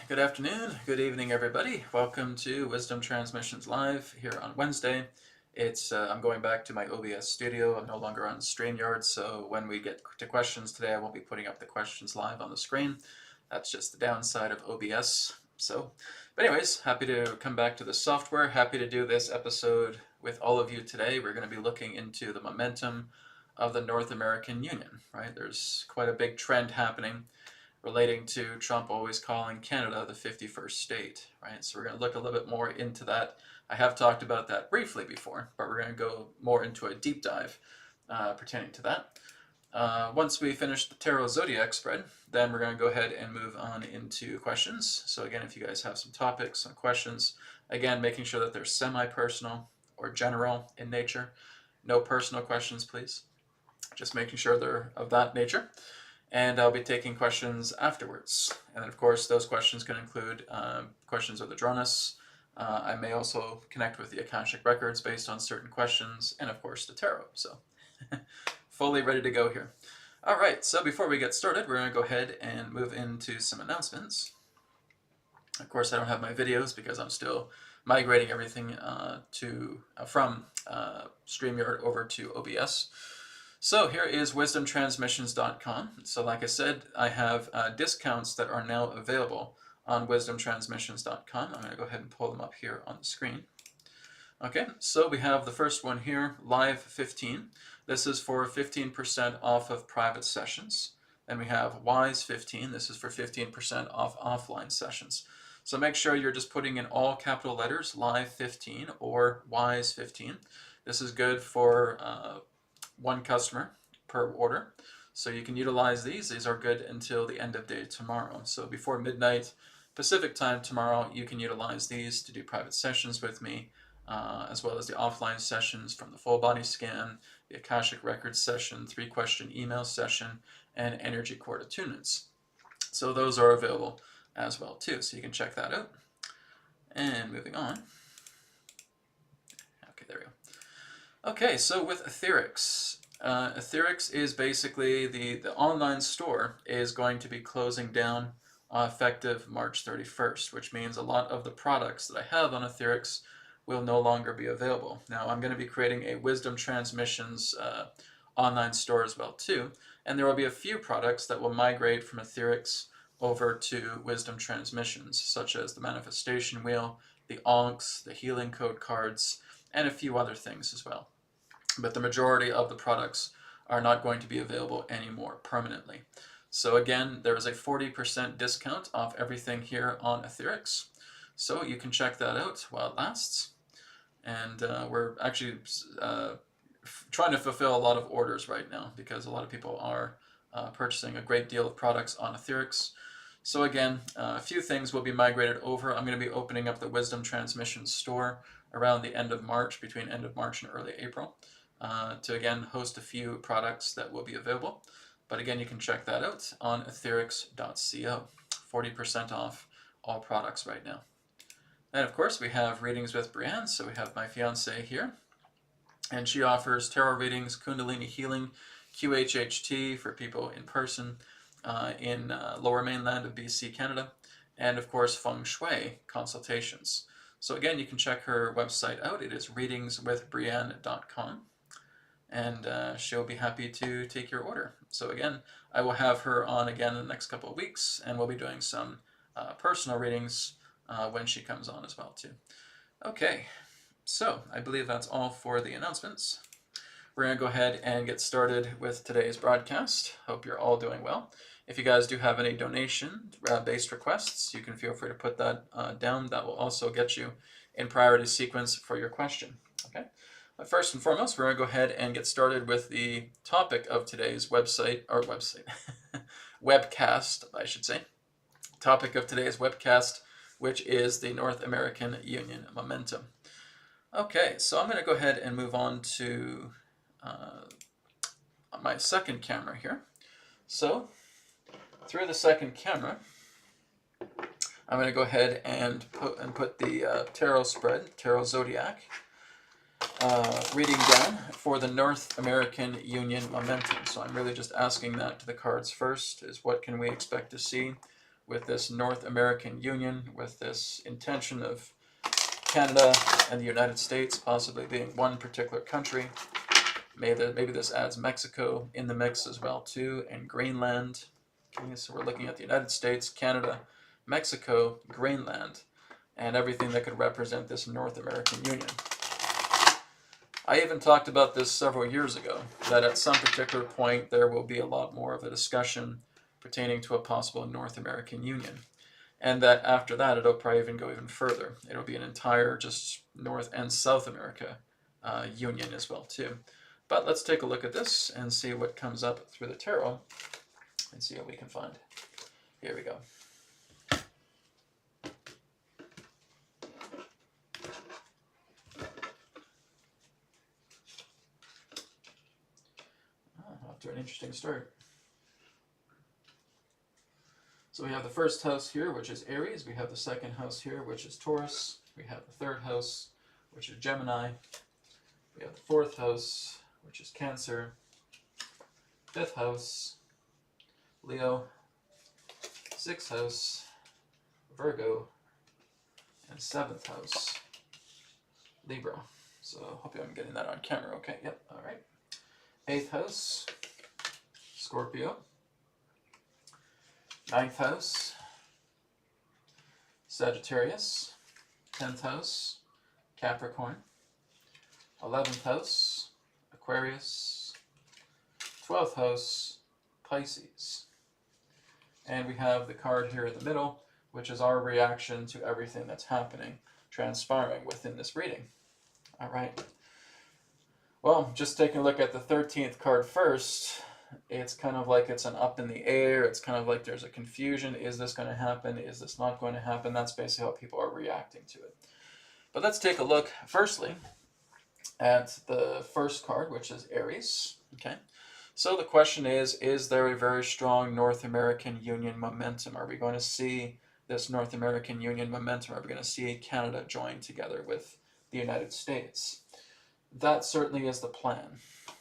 good afternoon, good evening, everybody. Welcome to Wisdom Transmissions Live here on Wednesday. I'm going back to my OBS studio. I'm no longer on StreamYard, so when we get to questions today, I won't be putting up the questions live on the screen. That's just the downside of OBS. But anyways, happy to come back to the software. Happy to do this episode with all of you today. We're going to be looking into the momentum of the North American Union, right? There's quite a big trend happening relating to Trump always calling Canada the 51st state, right? So we're going to look a little bit more into that. I have talked about that briefly before, but we're going to go more into a deep dive pertaining to that. Once we finish the Tarot Zodiac spread, then we're going to go ahead and move on into questions. So again, if you guys have some topics, some questions, again, making sure that they're semi-personal or general in nature. No personal questions, please. Just making sure they're of that nature. And I'll be taking questions afterwards. And then, of course, those questions can include questions of Adronis. I may also connect with the Akashic Records based on certain questions, and of course the Tarot. So fully ready to go here. All right, so before we get started, we're going to go ahead and move into some announcements. Of course, I don't have my videos because I'm still migrating everything from StreamYard over to OBS. So here is wisdomtransmissions.com. So like I said, I have discounts that are now available on wisdomtransmissions.com. I'm going to go ahead and pull them up here on the screen. Okay, so we have the first one here, Live 15. This is for 15% off of private sessions. Then we have Wise 15. This is for 15% off offline sessions. So make sure you're just putting in all capital letters, Live 15 or Wise 15. This is good for one customer per order. So you can utilize these. These are good until the end of day tomorrow. So before midnight Pacific time tomorrow, you can utilize these to do private sessions with me, as well as the offline sessions from the full body scan, the Akashic Record session, 3-question email session, and energy cord attunements. So those are available as well too. So you can check that out. And moving on. Okay, there we go. Okay, so with Etherics. Etherics is basically the online store is going to be closing down effective March 31st, which means a lot of the products that I have on Etherics will no longer be available. Now, I'm going to be creating a Wisdom Transmissions online store as well too, and there will be a few products that will migrate from Etherics over to Wisdom Transmissions, such as the Manifestation Wheel, the Onks, the Healing Code cards, and a few other things as well. But the majority of the products are not going to be available anymore permanently. So again, there is a 40% discount off everything here on Etherics. So you can check that out while it lasts. And we're actually trying to fulfill a lot of orders right now because a lot of people are purchasing a great deal of products on Etherics. So again, a few things will be migrated over. I'm going to be opening up the Wisdom Transmission store around the end of March, between end of March and early April, to again host a few products that will be available. But again, you can check that out on etherics.co. 40% off all products right now. And of course, we have readings with Brienne. So we have my fiance here, and she offers tarot readings, Kundalini healing, QHHT for people in person in lower mainland of BC, Canada, and of course, feng shui consultations. So again, you can check her website out. It is readingswithbrienne.com. And she'll be happy to take your order. So again, I will have her on again in the next couple of weeks, and we'll be doing some personal readings when she comes on as well too. Okay, so I believe that's all for the announcements. We're going to go ahead and get started with today's broadcast. Hope you're all doing well. If you guys do have any donation-based requests, you can feel free to put that down. That will also get you in priority sequence for your question. Okay. But first and foremost, we're going to go ahead and get started with the topic of today's webcast, I should say. Topic of today's webcast, which is the North American Union momentum. Okay, so I'm going to go ahead and move on to my second camera here. So through the second camera, I'm going to go ahead and put the tarot spread, Tarot Zodiac reading down for the North American Union momentum. So I'm really just asking that to the cards first, is what can we expect to see with this North American Union, with this intention of Canada and the United States possibly being one particular country. Maybe this adds Mexico in the mix as well too, and Greenland. Okay, so we're looking at the United States, Canada, Mexico, Greenland, and everything that could represent this North American Union. I even talked about this several years ago, that at some particular point there will be a lot more of a discussion pertaining to a possible North American Union. And that after that, it'll probably even go even further. It'll be an entire just North and South America union as well too. But let's take a look at this and see what comes up through the tarot and see what we can find. Here we go. Off to an interesting start. So we have the first house here, which is Aries. We have the second house here, which is Taurus. We have the third house, which is Gemini. We have the fourth house, which is Cancer. Fifth house, Leo. Sixth house, Virgo. And seventh house, Libra. So hope I'm getting that on camera. Okay, yep, all right. Eighth house, Scorpio. Ninth house, Sagittarius. 10th house, Capricorn. 11th house, Aquarius. 12th house, Pisces. And we have the card here in the middle, which is our reaction to everything that's happening, transpiring within this reading. All right. Well, just taking a look at the 13th card first, it's kind of like it's an up in the air. It's kind of like there's a confusion. Is this going to happen? Is this not going to happen? That's basically how people are reacting to it. But let's take a look, firstly, at the first card, which is Aries. Okay. So the question is there a very strong North American Union momentum? Are we going to see this North American Union momentum? Are we going to see Canada join together with the United States? That certainly is the plan,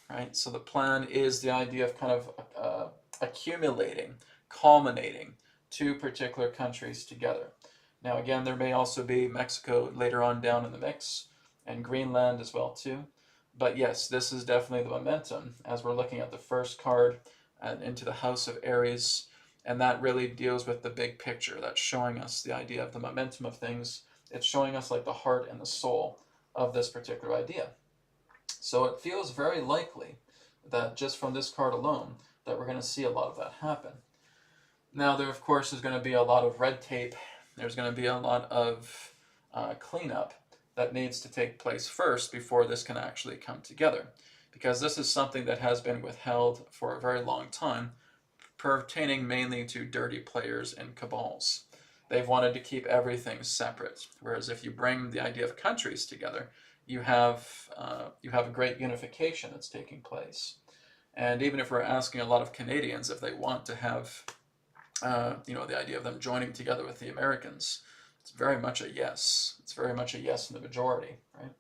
right? So the plan is the idea of kind of accumulating, culminating two particular countries together. Now, again, there may also be Mexico later on down in the mix, and Greenland as well too. But yes, this is definitely the momentum as we're looking at the first card and into the house of Aries, and that really deals with the big picture. That's showing us the idea of the momentum of things. It's showing us like the heart and the soul of this particular idea. So it feels very likely that just from this card alone that we're going to see a lot of that happen. Now there of course is going to be a lot of red tape. There's going to be a lot of cleanup that needs to take place first before this can actually come together, because this is something that has been withheld for a very long time, pertaining mainly to dirty players and cabals. They've wanted to keep everything separate, whereas if you bring the idea of countries together, you have a great unification that's taking place. And even if we're asking a lot of Canadians if they want to have the idea of them joining together with the Americans, it's very much a yes. It's very much a yes in the majority, right?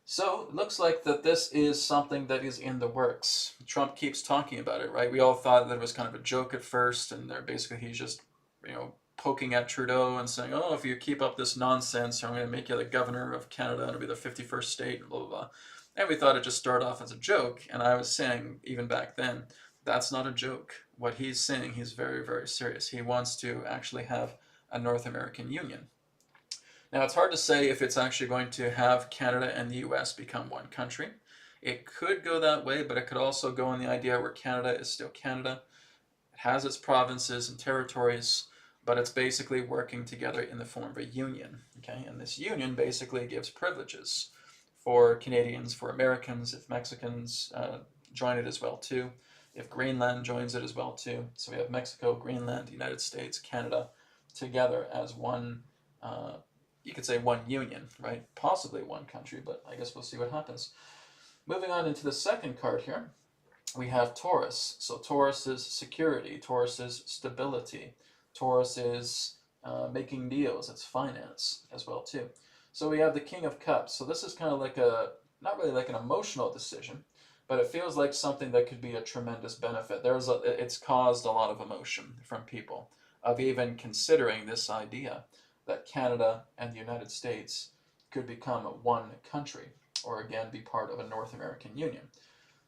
So it looks like that this is something that is in the works. Trump keeps talking about it, right? We all thought that it was kind of a joke at first, and they're basically he's just poking at Trudeau and saying, oh, if you keep up this nonsense, I'm going to make you the governor of Canada, and it'll be the 51st state, and blah, blah, blah. And we thought it just started off as a joke, and I was saying, even back then, that's not a joke. What he's saying, he's very, very serious. He wants to actually have a North American Union. Now, it's hard to say if it's actually going to have Canada and the US become one country. It could go that way, but it could also go in the idea where Canada is still Canada. It has its provinces and territories, but it's basically working together in the form of a union, okay? And this union basically gives privileges for Canadians, for Americans, if Mexicans join it as well too, if Greenland joins it as well too. So we have Mexico, Greenland, United States, Canada together as one, you could say one union, right? Possibly one country, but I guess we'll see what happens. Moving on into the second card here, we have Taurus. So Taurus is security, Taurus is stability, Taurus is making deals, it's finance as well too. So we have the King of Cups. So this is kind of like not really like an emotional decision, but it feels like something that could be a tremendous benefit. It's caused a lot of emotion from people of even considering this idea that Canada and the United States could become one country, or again be part of a North American Union.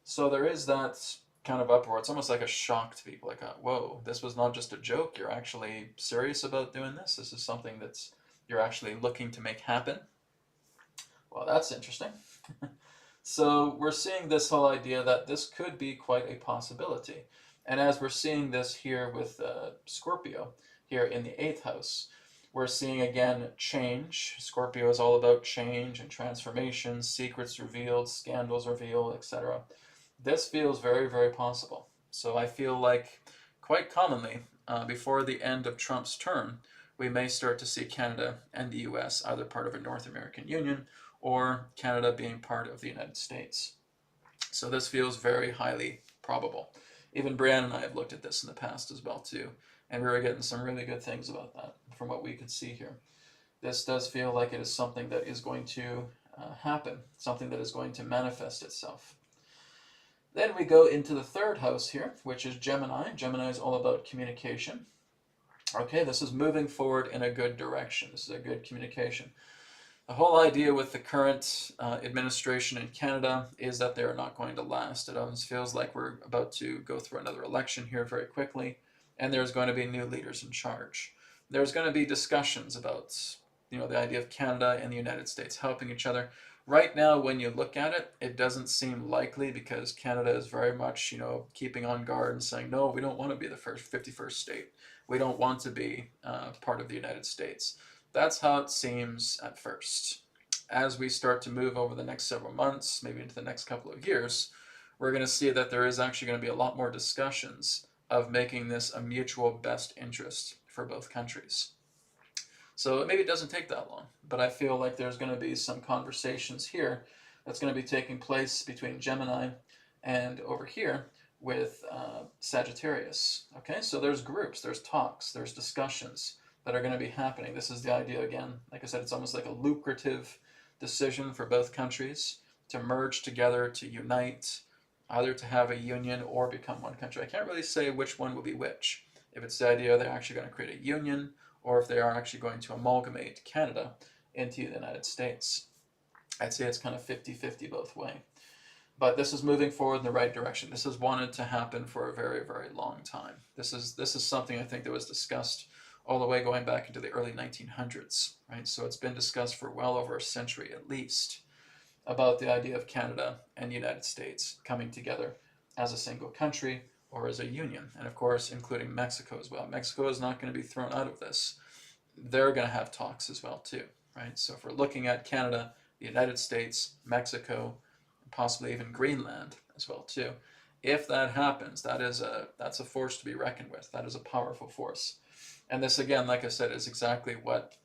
So there is that kind of uproar. It's almost like a shock to people, like, whoa, this was not just a joke. You're actually serious about doing this. This is something that's you're actually looking to make happen. Well, that's interesting. So we're seeing this whole idea that this could be quite a possibility. And as we're seeing this here with Scorpio, here in the 8th house, we're seeing again change. Scorpio is all about change and transformation, secrets revealed, scandals revealed, etc. This feels very, very possible. So I feel like quite commonly, before the end of Trump's term, we may start to see Canada and the US either part of a North American Union or Canada being part of the United States. So this feels very highly probable. Even Brianne and I have looked at this in the past as well too, and we were getting some really good things about that from what we could see here. This does feel like it is something that is going to happen, something that is going to manifest itself. Then we go into the 3rd house here, which is Gemini. Gemini is all about communication. Okay, this is moving forward in a good direction. This is a good communication. The whole idea with the current administration in Canada is that they're not going to last. It almost feels like we're about to go through another election here very quickly, and there's going to be new leaders in charge. There's going to be discussions about, the idea of Canada and the United States helping each other. Right now, when you look at it, it doesn't seem likely because Canada is very much, keeping on guard and saying, no, we don't want to be the 51st state. We don't want to be part of the United States. That's how it seems at first. As we start to move over the next several months, maybe into the next couple of years, we're going to see that there is actually going to be a lot more discussions of making this a mutual best interest for both countries. So maybe it doesn't take that long, but I feel like there's going to be some conversations here that's going to be taking place between Gemini and over here with Sagittarius. Okay, so there's groups, there's talks, there's discussions that are going to be happening. This is the idea again. Like I said, it's almost like a lucrative decision for both countries to merge together, to unite, either to have a union or become one country. I can't really say which one will be which. If it's the idea they're actually going to create a union, or if they are actually going to amalgamate Canada into the United States. I'd say it's kind of 50-50 both way. But this is moving forward in the right direction. This has wanted to happen for a very, very long time. This is something I think that was discussed all the way going back into the early 1900s, right? So it's been discussed for well over a century at least about the idea of Canada and the United States coming together as a single country or as a union, and of course including Mexico as well. Mexico is not going to be thrown out of this. They're going to have talks as well too, right? So if we're looking at Canada, the United States, Mexico, and possibly even Greenland as well too, if that happens, that's a force to be reckoned with. That is a powerful force. And this, again, like I said, is exactly what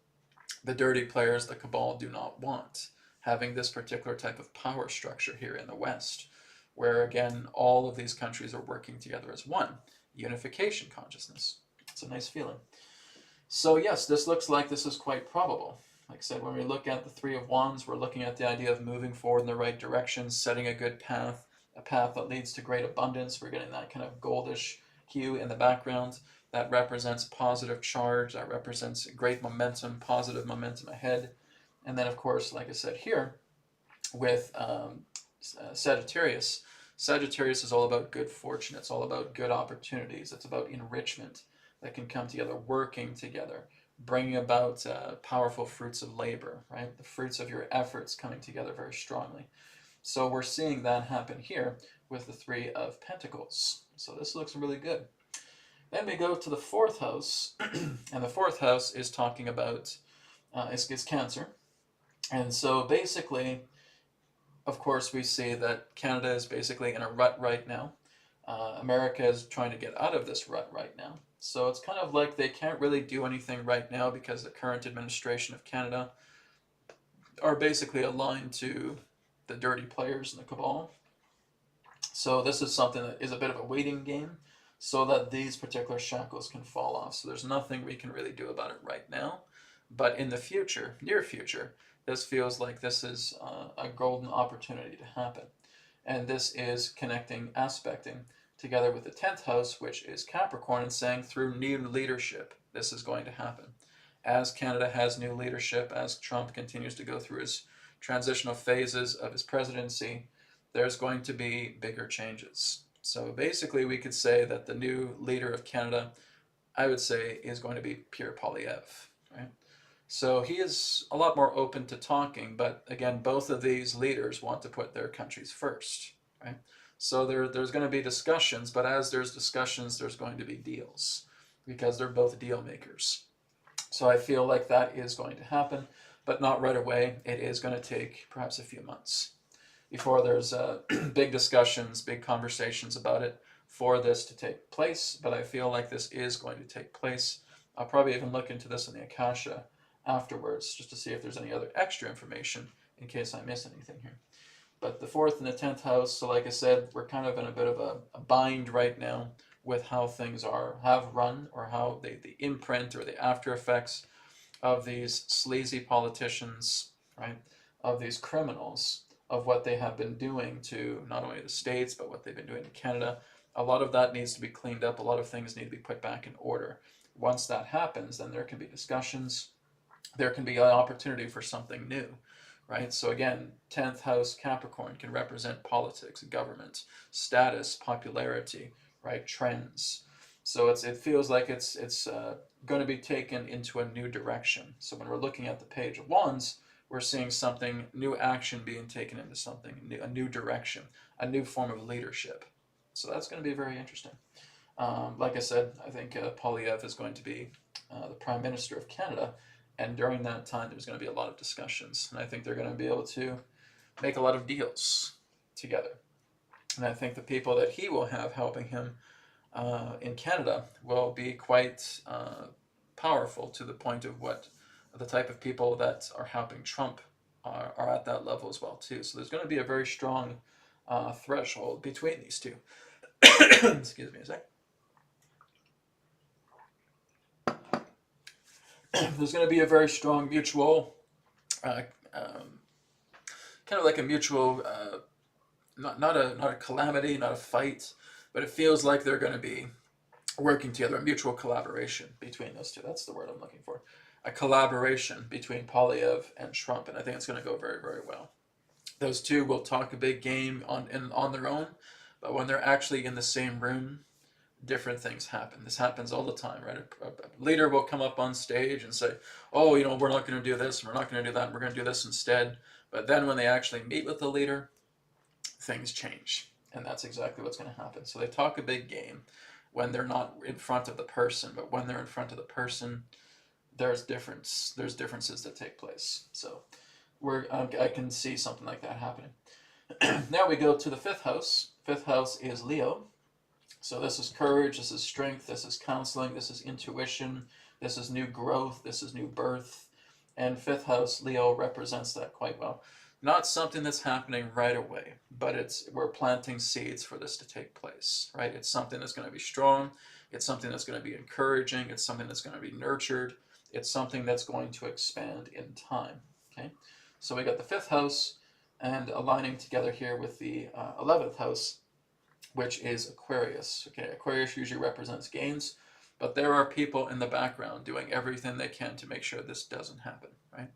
the dirty players, the cabal, do not want. Having this particular type of power structure here in the West, where, again, all of these countries are working together as one. Unification consciousness. It's a nice feeling. So, yes, this looks like this is quite probable. Like I said, when we look at the Three of Wands, we're looking at the idea of moving forward in the right direction, setting a good path, a path that leads to great abundance. We're getting that kind of goldish hue in the background. That represents positive charge, that represents great momentum, positive momentum ahead. And then, of course, like I said here, with Sagittarius, Sagittarius is all about good fortune. It's all about good opportunities. It's about enrichment that can come together, working together, bringing about powerful fruits of labor, right? The fruits of your efforts coming together very strongly. So we're seeing that happen here with the Three of Pentacles. So this looks really good. Then we go to the 4th house, and the 4th house is talking about, is Cancer. And so basically, of course, we see that Canada is basically in a rut right now. America is trying to get out of this rut right now. So it's kind of like they can't really do anything right now because the current administration of Canada are basically aligned to the dirty players in the cabal. So this is something that is a bit of a waiting game, so that these particular shackles can fall off. So there's nothing we can really do about it right now. But in the future, near future, this feels like this is a golden opportunity to happen. And this is connecting, aspecting together with the 10th house, which is Capricorn, and saying through new leadership, this is going to happen. As Canada has new leadership, as Trump continues to go through his transitional phases of his presidency, there's going to be bigger changes. So basically, we could say that the new leader of Canada, I would say, is going to be Pierre Poilievre, right? So he is a lot more open to talking, but again, both of these leaders want to put their countries first, right? So there's going to be discussions, but as there's discussions, there's going to be deals because they're both deal makers. So I feel like that is going to happen, but not right away. It is going to take perhaps a few months before there's big discussions, big conversations about it for this to take place, but I feel like this is going to take place. I'll probably even look into this in the Akasha afterwards, just to see if there's any other extra information in case I miss anything here. But the 4th and the 10th house, so like I said, we're kind of in a bit of a bind right now with how things have run, or how the imprint or the after effects of these sleazy politicians, right, of these criminals, of what they have been doing to not only the States, but what they've been doing to Canada. A lot of that needs to be cleaned up. A lot of things need to be put back in order. Once that happens, then there can be discussions. There can be an opportunity for something new, right? So again, 10th house Capricorn can represent politics, government, status, popularity, right? Trends. So it feels like it's going to be taken into a new direction. So when we're looking at the Page of Wands, we're seeing something, new action being taken into something, a new direction, a new form of leadership. So that's going to be very interesting. Like I said, I think Poilievre is going to be the Prime Minister of Canada, and during that time, there's going to be a lot of discussions, and I think they're going to be able to make a lot of deals together. And I think the people that he will have helping him in Canada will be quite powerful, to the point of what the type of people that are helping Trump are at that level as well too. So there's going to be a very strong threshold between these two. Excuse me a sec. There's going to be a very strong mutual, kind of like a mutual, not a calamity, not a fight, but it feels like they're going to be working together, a mutual collaboration between those two. That's the word I'm looking for. A collaboration between Poilievre and Trump, and I think it's going to go very, very well. Those two will talk a big game on their own, but when they're actually in the same room, different things happen. This happens all the time, right? A leader will come up on stage and say, oh, we're not going to do this, and we're not going to do that, and we're going to do this instead. But then when they actually meet with the leader, things change. And that's exactly what's going to happen. So they talk a big game when they're not in front of the person, but when they're in front of the person, there's differences that take place. So I can see something like that happening. Now we go to the 5th house. 5th house is Leo. So this is courage, this is strength, this is counseling, this is intuition, this is new growth, this is new birth. And 5th house, Leo, represents that quite well. Not something that's happening right away, but we're planting seeds for this to take place, right? It's something that's going to be strong. It's something that's going to be encouraging. It's something that's going to be nurtured. It's something that's going to expand in time, okay? So we got the 5th house, and aligning together here with the 11th house, which is Aquarius. Okay, Aquarius usually represents gains, but there are people in the background doing everything they can to make sure this doesn't happen, right?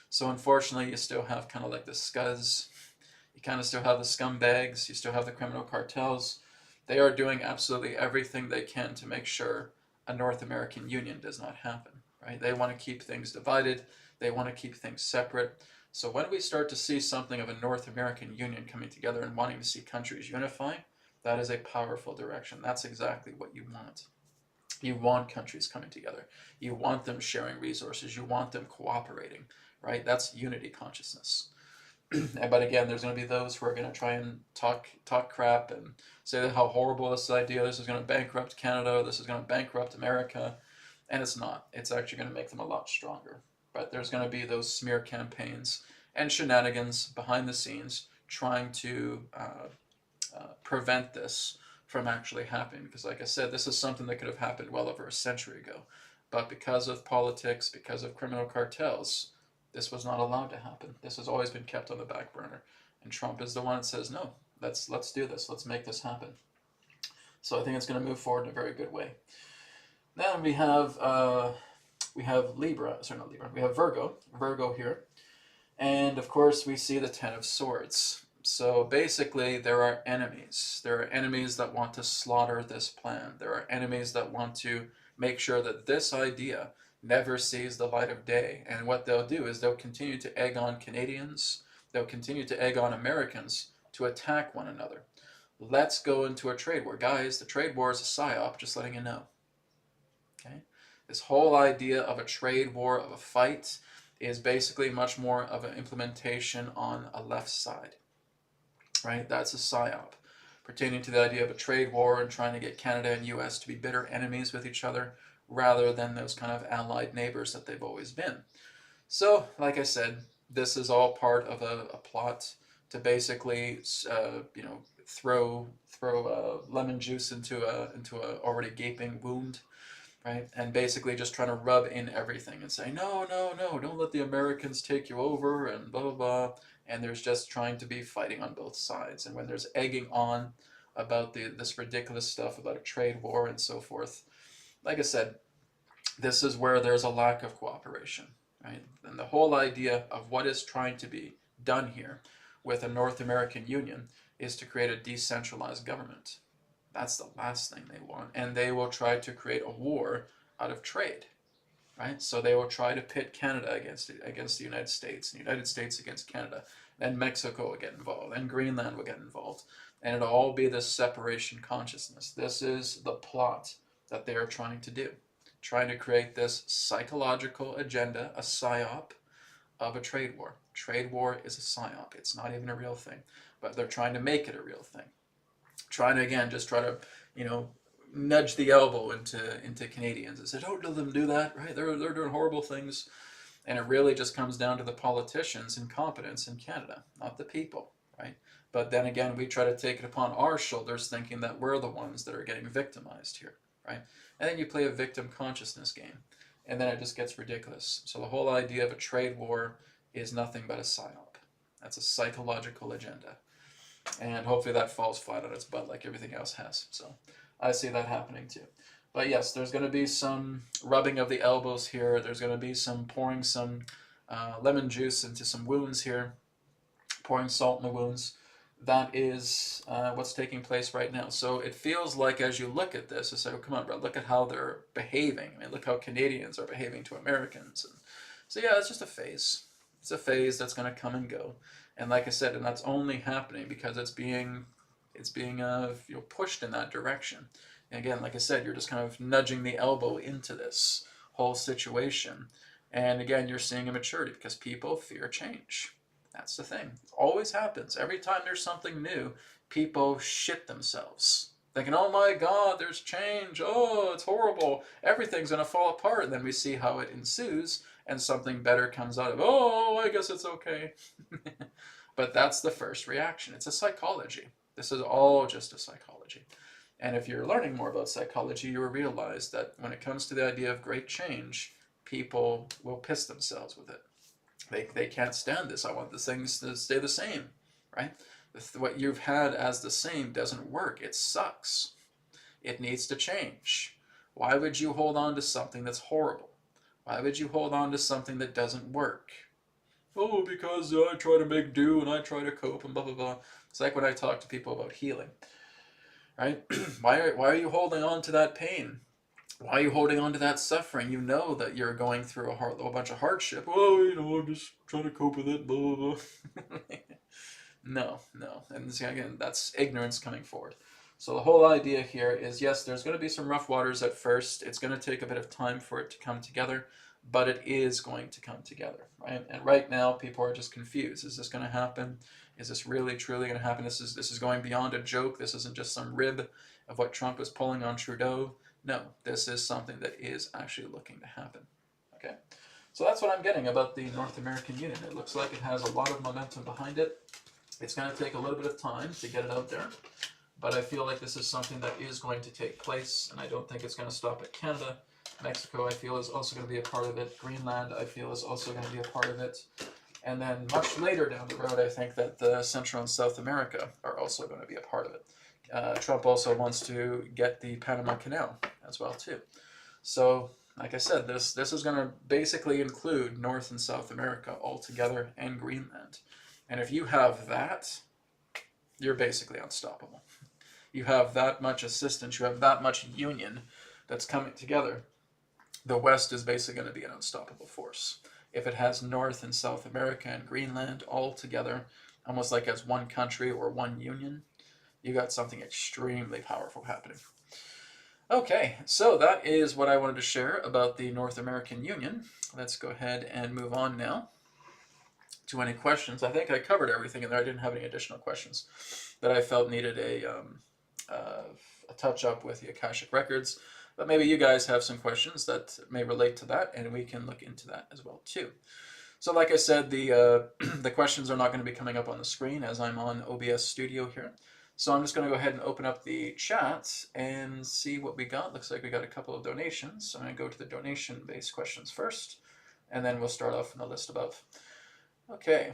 So unfortunately, you still have kind of like the scuzz. You kind of still have the scumbags. You still have the criminal cartels. They are doing absolutely everything they can to make sure a North American union does not happen, right? They want to keep things divided. They want to keep things separate. So when we start to see something of a North American union coming together and wanting to see countries unify, that is a powerful direction. That's exactly what you want. You want countries coming together. You want them sharing resources. You want them cooperating, right? That's unity consciousness. But again, there's going to be those who are going to try and talk crap and say how horrible this idea, this is going to bankrupt Canada, this is going to bankrupt America, and it's not. It's actually going to make them a lot stronger. But there's going to be those smear campaigns and shenanigans behind the scenes trying to prevent this from actually happening. Because like I said, this is something that could have happened well over a century ago. But because of politics, because of criminal cartels, this was not allowed to happen. This has always been kept on the back burner. And Trump is the one that says, no, let's do this. Let's make this happen. So I think it's going to move forward in a very good way. Then we have Libra, sorry, not Libra, we have Virgo here. And of course, we see the Ten of Swords. So basically, there are enemies. There are enemies that want to slaughter this plan. There are enemies that want to make sure that this idea never sees the light of day. And what they'll do is they'll continue to egg on Canadians, they'll continue to egg on Americans to attack one another. Let's go into a trade war. Guys, the trade war is a psyop, just letting you know. Okay? This whole idea of a trade war, of a fight, is basically much more of an implementation on a left side, right? That's a psyop pertaining to the idea of a trade war and trying to get Canada and US to be bitter enemies with each other rather than those kind of allied neighbors that they've always been. So, like I said, this is all part of a plot to basically, throw lemon juice into a already gaping wound, right? And basically just trying to rub in everything and say, no, no, no, don't let the Americans take you over and blah, blah, blah. And there's just trying to be fighting on both sides. And when there's egging on about this ridiculous stuff about a trade war and so forth, like I said, this is where there's a lack of cooperation, right? And the whole idea of what is trying to be done here with a North American Union is to create a decentralized government. That's the last thing they want. And they will try to create a war out of trade, right? So they will try to pit Canada against the United States, and the United States against Canada. Then Mexico will get involved, and Greenland will get involved. And it'll all be this separation consciousness. This is the plot that they are trying to do. Trying to create this psychological agenda, a psyop, of a trade war. Trade war is a psyop. It's not even a real thing. But they're trying to make it a real thing. Trying to, again, just try to, nudge the elbow into Canadians and say, don't let them do that, right? They're doing horrible things. And it really just comes down to the politicians' incompetence in Canada, not the people, right? But then again, we try to take it upon our shoulders thinking that we're the ones that are getting victimized here, right? And then you play a victim consciousness game, and then it just gets ridiculous. So the whole idea of a trade war is nothing but a psyop. That's a psychological agenda. And hopefully that falls flat on its butt like everything else has. So I see that happening too. But yes, there's going to be some rubbing of the elbows here. There's going to be some pouring some lemon juice into some wounds here, pouring salt in the wounds. That is what's taking place right now. So it feels like as you look at this, it's like, oh, come on, bro, look at how they're behaving. I mean, look how Canadians are behaving to Americans. And so yeah, it's just a phase. It's a phase that's going to come and go. And like I said, and that's only happening because it's being pushed in that direction. And again, like I said, you're just kind of nudging the elbow into this whole situation. And again, you're seeing a maturity because people fear change. That's the thing. It always happens. Every time there's something new, people shit themselves. Thinking, oh my God, there's change. Oh, it's horrible. Everything's going to fall apart. And then we see how it ensues and something better comes out of, oh, I guess it's okay. But that's the first reaction. It's a psychology. This is all just a psychology. And if you're learning more about psychology, you will realize that when it comes to the idea of great change, people will piss themselves with it. They can't stand this. I want the things to stay the same, right? What you've had as the same doesn't work. It sucks. It needs to change. Why would you hold on to something that's horrible? Why would you hold on to something that doesn't work? Oh, because I try to make do and I try to cope and blah, blah, blah. It's like when I talk to people about healing, right? Why are you holding on to that pain? Why are you holding on to that suffering? You know that you're going through a bunch of hardship. Oh, I'm just trying to cope with it, blah, blah, blah. No. And again, that's ignorance coming forward. So the whole idea here is, yes, there's going to be some rough waters at first. It's going to take a bit of time for it to come together, but it is going to come together, right? And right now, people are just confused. Is this going to happen? Is this really, truly going to happen? This is going beyond a joke. This isn't just some rib of what Trump is pulling on Trudeau. No, this is something that is actually looking to happen, okay? So that's what I'm getting about the North American Union. It looks like it has a lot of momentum behind it. It's going to take a little bit of time to get it out there, but I feel like this is something that is going to take place, and I don't think it's going to stop at Canada. Mexico, I feel, is also going to be a part of it. Greenland, I feel, is also going to be a part of it. And then much later down the road, I think that the Central and South America are also going to be a part of it. Trump also wants to get the Panama Canal as well too. So, like I said, this is going to basically include North and South America altogether and Greenland. And if you have that, you're basically unstoppable. You have that much assistance, you have that much union that's coming together. The West is basically going to be an unstoppable force. If it has North and South America and Greenland all together, almost like as one country or one union, you got something extremely powerful happening. Okay, so that is what I wanted to share about the North American Union. Let's go ahead and move on now to any questions. I think I covered everything in there. I didn't have any additional questions that I felt needed a touch-up with the Akashic Records. But maybe you guys have some questions that may relate to that, and we can look into that as well too. So like I said, the the questions are not going to be coming up on the screen as I'm on OBS Studio here. So I'm just going to go ahead and open up the chat and see what we got. Looks like we got a couple of donations. So I'm going to go to the donation-based questions first, and then we'll start off in the list above. Okay.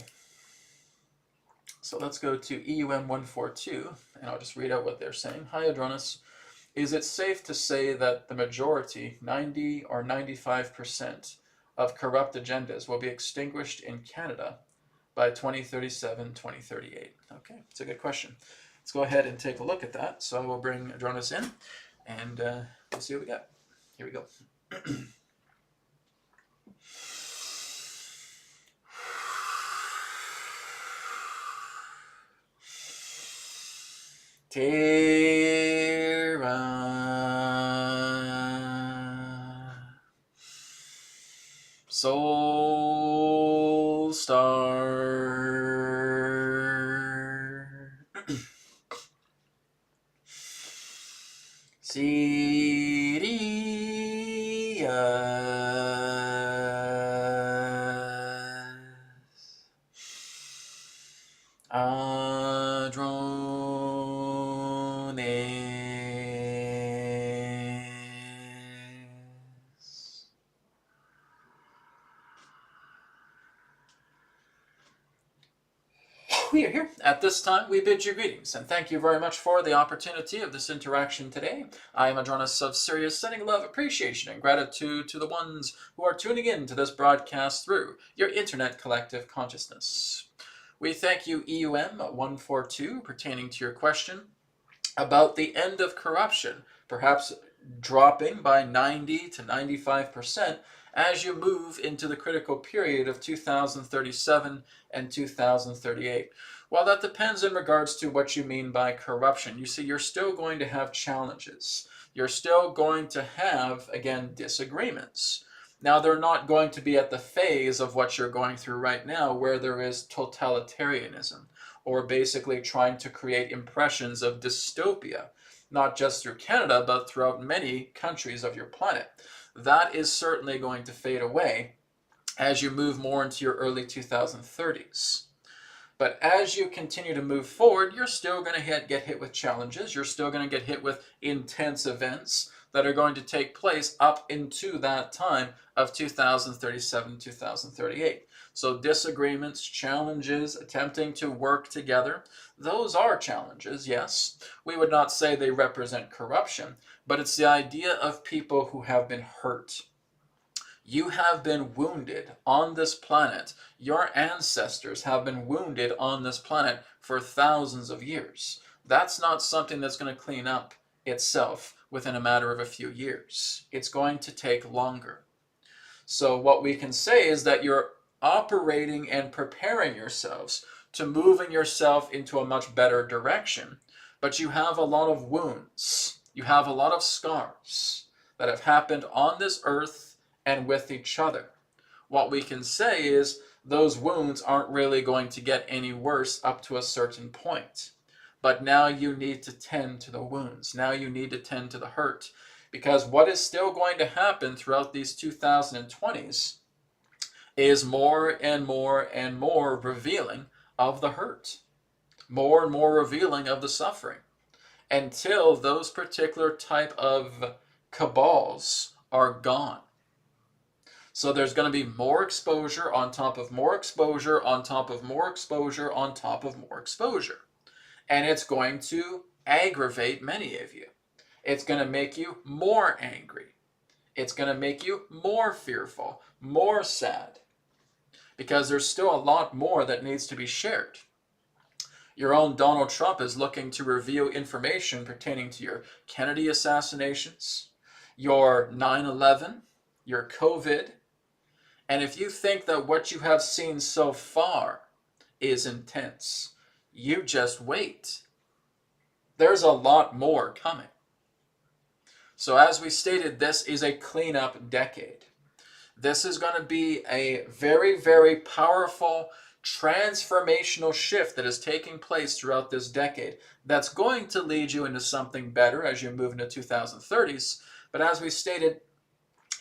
So let's go to EUM142, and I'll just read out what they're saying. Hi, Adronis. Is it safe to say that the majority, 90 or 95%, of corrupt agendas will be extinguished in Canada by 2037, 2038? Okay, it's a good question. Let's go ahead and take a look at that. So I will bring Adronis in, and we'll see what we got. Here we go. Terra Soul Star Sirius Adronis. We are here. At this time, we bid you greetings, and thank you very much for the opportunity of this interaction today. I am Adronis of Sirius, sending love, appreciation, and gratitude to the ones who are tuning in to this broadcast through your internet collective consciousness. We thank you, EUM142, pertaining to your question about the end of corruption, perhaps dropping by 90 to 95% as you move into the critical period of 2037 and 2038. Well, that depends in regards to what you mean by corruption. You see, you're still going to have challenges. You're still going to have, again, disagreements. Now, they're not going to be at the phase of what you're going through right now, where there is totalitarianism, or basically trying to create impressions of dystopia, not just through Canada, but throughout many countries of your planet. That is certainly going to fade away as you move more into your early 2030s. But as you continue to move forward, you're still going to get hit with challenges. You're still going to get hit with intense events that are going to take place up into that time of 2037, 2038. So disagreements, challenges, attempting to work together, those are challenges, yes. We would not say they represent corruption, but it's the idea of people who have been hurt. You have been wounded on this planet. Your ancestors have been wounded on this planet for thousands of years. That's not something that's going to clean up itself within a matter of a few years. It's going to take longer. So what we can say is that you're operating and preparing yourselves to moving yourself into a much better direction, but you have a lot of wounds. You have a lot of scars that have happened on this earth and with each other. What we can say is those wounds aren't really going to get any worse up to a certain point. But now you need to tend to the wounds. Now you need to tend to the hurt. Because what is still going to happen throughout these 2020s is more and more and more revealing of the hurt. More and more revealing of the suffering. Until those particular type of cabals are gone. So there's going to be more exposure on top of more exposure on top of more exposure on top of more exposure. And it's going to aggravate many of you. It's going to make you more angry. It's going to make you more fearful, more sad, because there's still a lot more that needs to be shared. Your own Donald Trump is looking to reveal information pertaining to your Kennedy assassinations, your 9/11, your COVID. And if you think that what you have seen so far is intense, you just wait. There's a lot more coming. So as we stated, this is a cleanup decade. This is going to be a very, very powerful transformational shift that is taking place throughout this decade that's going to lead you into something better as you move into 2030s. But as we stated,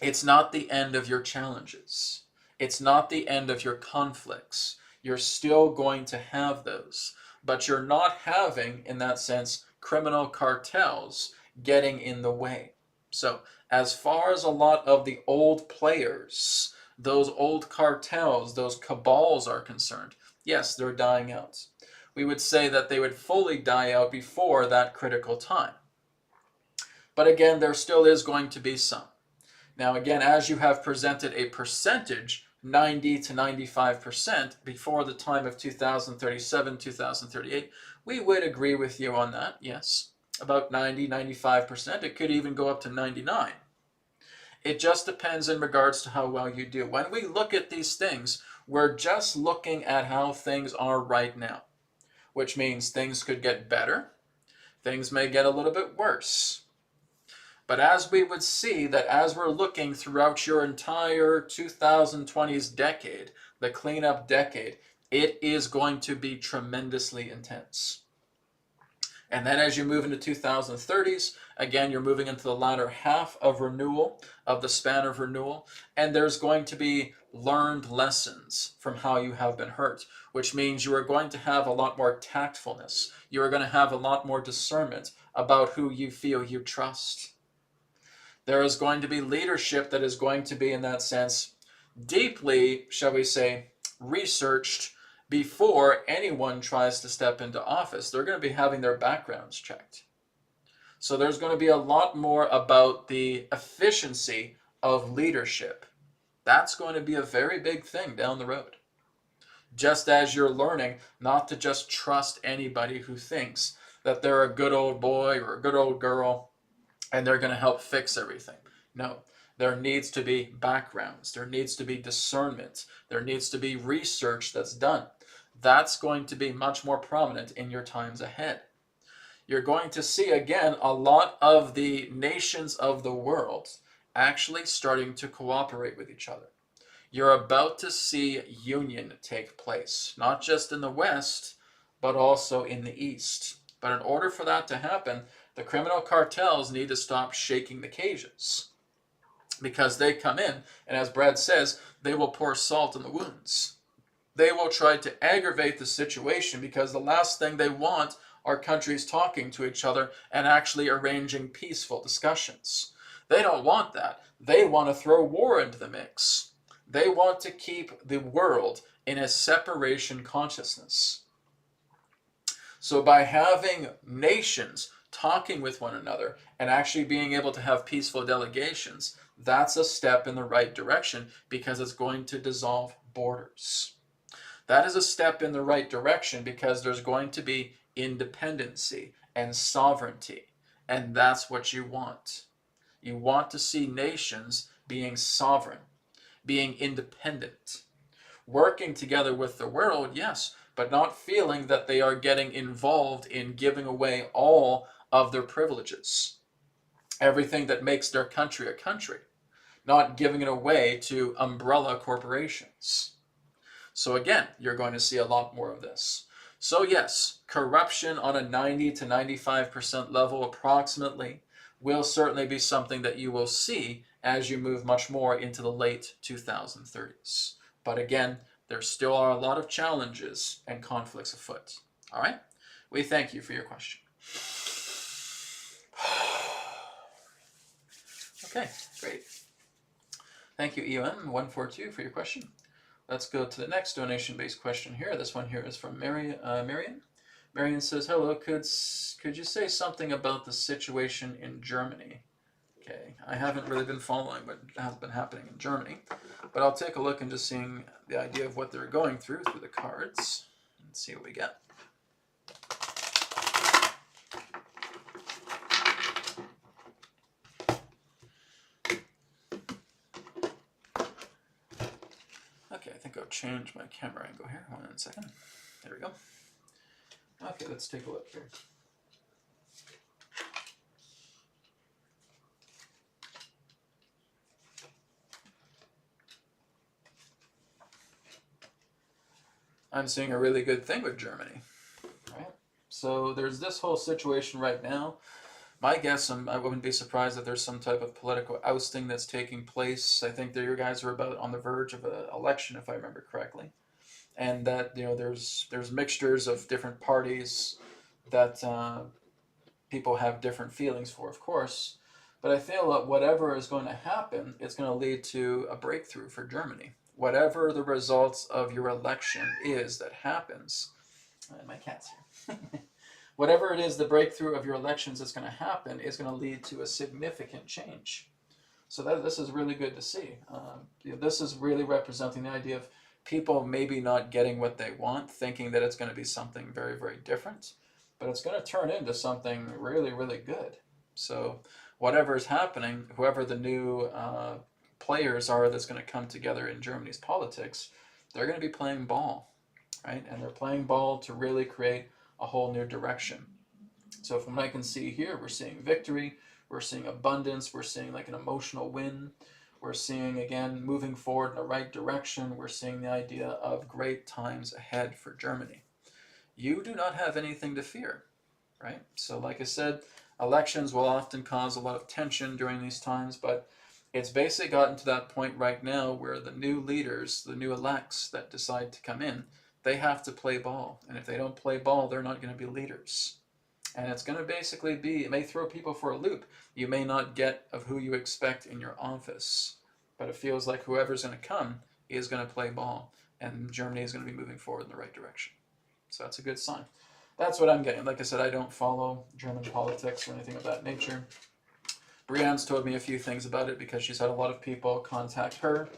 it's not the end of your challenges. It's not the end of your conflicts. You're still going to have those. But you're not having, in that sense, criminal cartels getting in the way. So as far as a lot of the old players, those old cartels, those cabals are concerned, yes, they're dying out. We would say that they would fully die out before that critical time. But again, there still is going to be some. Now again, as you have presented a percentage, 90 to 95% before the time of 2037, 2038, we would agree with you on that, yes. About 90, 95%. It could even go up to 99. It just depends in regards to how well you do. When we look at these things, we're just looking at how things are right now, which means things could get better. Things may get a little bit worse. But as we would see that as we're looking throughout your entire 2020s decade, the cleanup decade, it is going to be tremendously intense. And then as you move into 2030s, again, you're moving into the latter half of renewal, of the span of renewal, and there's going to be learned lessons from how you have been hurt, which means you are going to have a lot more tactfulness. You are going to have a lot more discernment about who you feel you trust. There is going to be leadership that is going to be, in that sense, deeply, shall we say, researched before anyone tries to step into office. They're going to be having their backgrounds checked. So there's going to be a lot more about the efficiency of leadership. That's going to be a very big thing down the road. Just as you're learning not to just trust anybody who thinks that they're a good old boy or a good old girl and they're going to help fix everything. No, there needs to be backgrounds. There needs to be discernment. There needs to be research that's done. That's going to be much more prominent in your times ahead. You're going to see, again, a lot of the nations of the world actually starting to cooperate with each other. You're about to see union take place, not just in the West, but also in the East. But in order for that to happen, the criminal cartels need to stop shaking the cages, because they come in, and as Brad says, they will pour salt in the wounds. They will try to aggravate the situation, because the last thing they want are countries talking to each other and actually arranging peaceful discussions. They don't want that. They want to throw war into the mix. They want to keep the world in a separation consciousness. So by having nations talking with one another and actually being able to have peaceful delegations, that's a step in the right direction, because it's going to dissolve borders. That is a step in the right direction because there's going to be independency and sovereignty, and that's what you want. You want to see nations being sovereign, being independent, working together with the world, yes, but not feeling that they are getting involved in giving away all of their privileges, everything that makes their country a country, not giving it away to umbrella corporations. So again, you're going to see a lot more of this. So yes, corruption on a 90 to 95% level approximately will certainly be something that you will see as you move much more into the late 2030s. But again, there still are a lot of challenges and conflicts afoot. All right? We thank you for your question. Okay, great. Thank you, EOM142, for your question. Let's go to the next donation-based question here. This one here is from Marion. Marion says, hello, could you say something about the situation in Germany? Okay, I haven't really been following what has been happening in Germany, but I'll take a look and just seeing the idea of what they're going through the cards and see what we get. Okay, I think I'll change my camera angle here. 1 second. There we go. Okay, let's take a look here. I'm seeing a really good thing with Germany. Right? So there's this whole situation right now. My guess, I wouldn't be surprised if there's some type of political ousting that's taking place. I think that you guys are about on the verge of an election, if I remember correctly, and that there's mixtures of different parties that people have different feelings for, of course. But I feel that whatever is going to happen, it's going to lead to a breakthrough for Germany. Whatever the results of your election is that happens, my cat's here. Whatever it is, the breakthrough of your elections that's going to happen is going to lead to a significant change. So this is really good to see. This is really representing the idea of people maybe not getting what they want, thinking that it's going to be something very, very different, but it's going to turn into something really, really good. So whatever is happening, whoever the new players are that's going to come together in Germany's politics, they're going to be playing ball, right? And they're playing ball to really create a whole new direction. So from what I can see here, we're seeing victory, we're seeing abundance, we're seeing like an emotional win, we're seeing, again, moving forward in the right direction, we're seeing the idea of great times ahead for Germany. You do not have anything to fear, right? So like I said, elections will often cause a lot of tension during these times, but it's basically gotten to that point right now where the new leaders, the new elects that decide to come in, they have to play ball. And if they don't play ball, they're not going to be leaders. And it's going to basically be, it may throw people for a loop. You may not get of who you expect in your office, but it feels like whoever's going to come is going to play ball, and Germany is going to be moving forward in the right direction. So that's a good sign. That's what I'm getting. Like I said, I don't follow German politics or anything of that nature. Brienne's told me a few things about it because she's had a lot of people contact her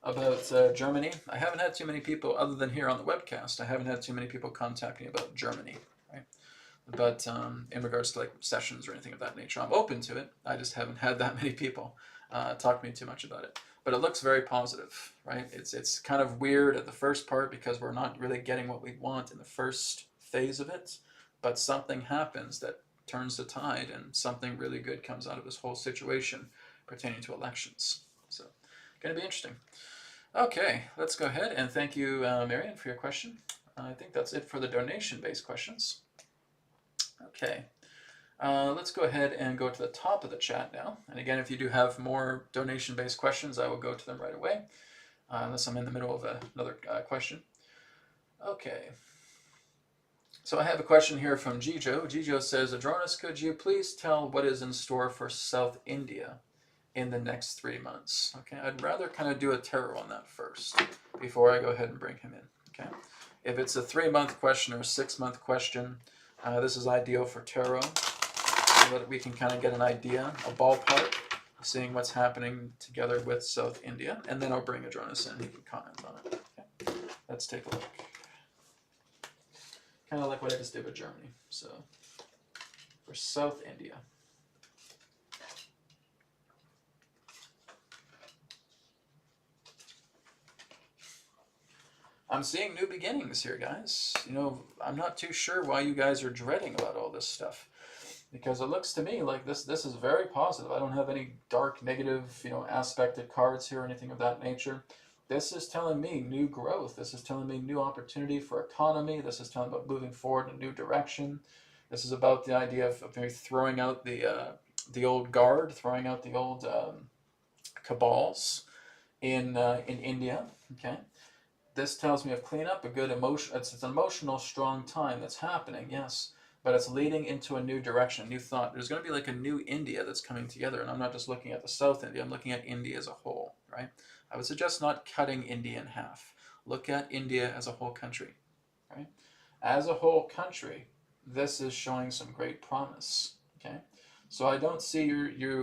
about Germany. I haven't had too many people, other than here on the webcast, I haven't had too many people contact me about Germany, right? But in regards to like sessions or anything of that nature, I'm open to it. I just haven't had that many people talk to me too much about it. But it looks very positive, right? It's kind of weird at the first part because we're not really getting what we want in the first phase of it. But something happens that turns the tide and something really good comes out of this whole situation pertaining to elections. So, going to be interesting. Okay, let's go ahead and thank you, Marion, for your question. I think that's it for the donation-based questions. Okay, let's go ahead and go to the top of the chat now. And again, if you do have more donation-based questions, I will go to them right away, unless I'm in the middle of another question. Okay. So I have a question here from Gijo. Gijo says, Adronis, could you please tell what is in store for South India in the next 3 months? Okay, I'd rather kind of do a tarot on that first before I go ahead and bring him in. Okay, if it's a 3-month question or a 6-month question, this is ideal for tarot, so that we can kind of get an idea, a ballpark, seeing what's happening together with South India, and then I'll bring Adronis in, he can comment on it. Okay, let's take a look. Kind of like what I just did with Germany. So, for South India. I'm seeing new beginnings here, guys. You know, I'm not too sure why you guys are dreading about all this stuff. Because it looks to me like this is very positive. I don't have any dark, negative, aspected cards here or anything of that nature. This is telling me new growth. This is telling me new opportunity for economy. This is telling about moving forward in a new direction. This is about the idea of maybe throwing out the old guard, throwing out the old cabals in India. Okay, this tells me of cleanup, a good emotion. It's an emotional, strong time that's happening. Yes. But it's leading into a new direction, a new thought. There's going to be like a new India that's coming together. And I'm not just looking at the South India, I'm looking at India as a whole, right? I would suggest not cutting India in half. Look at India as a whole country, right? As a whole country, this is showing some great promise. Okay, so I don't see you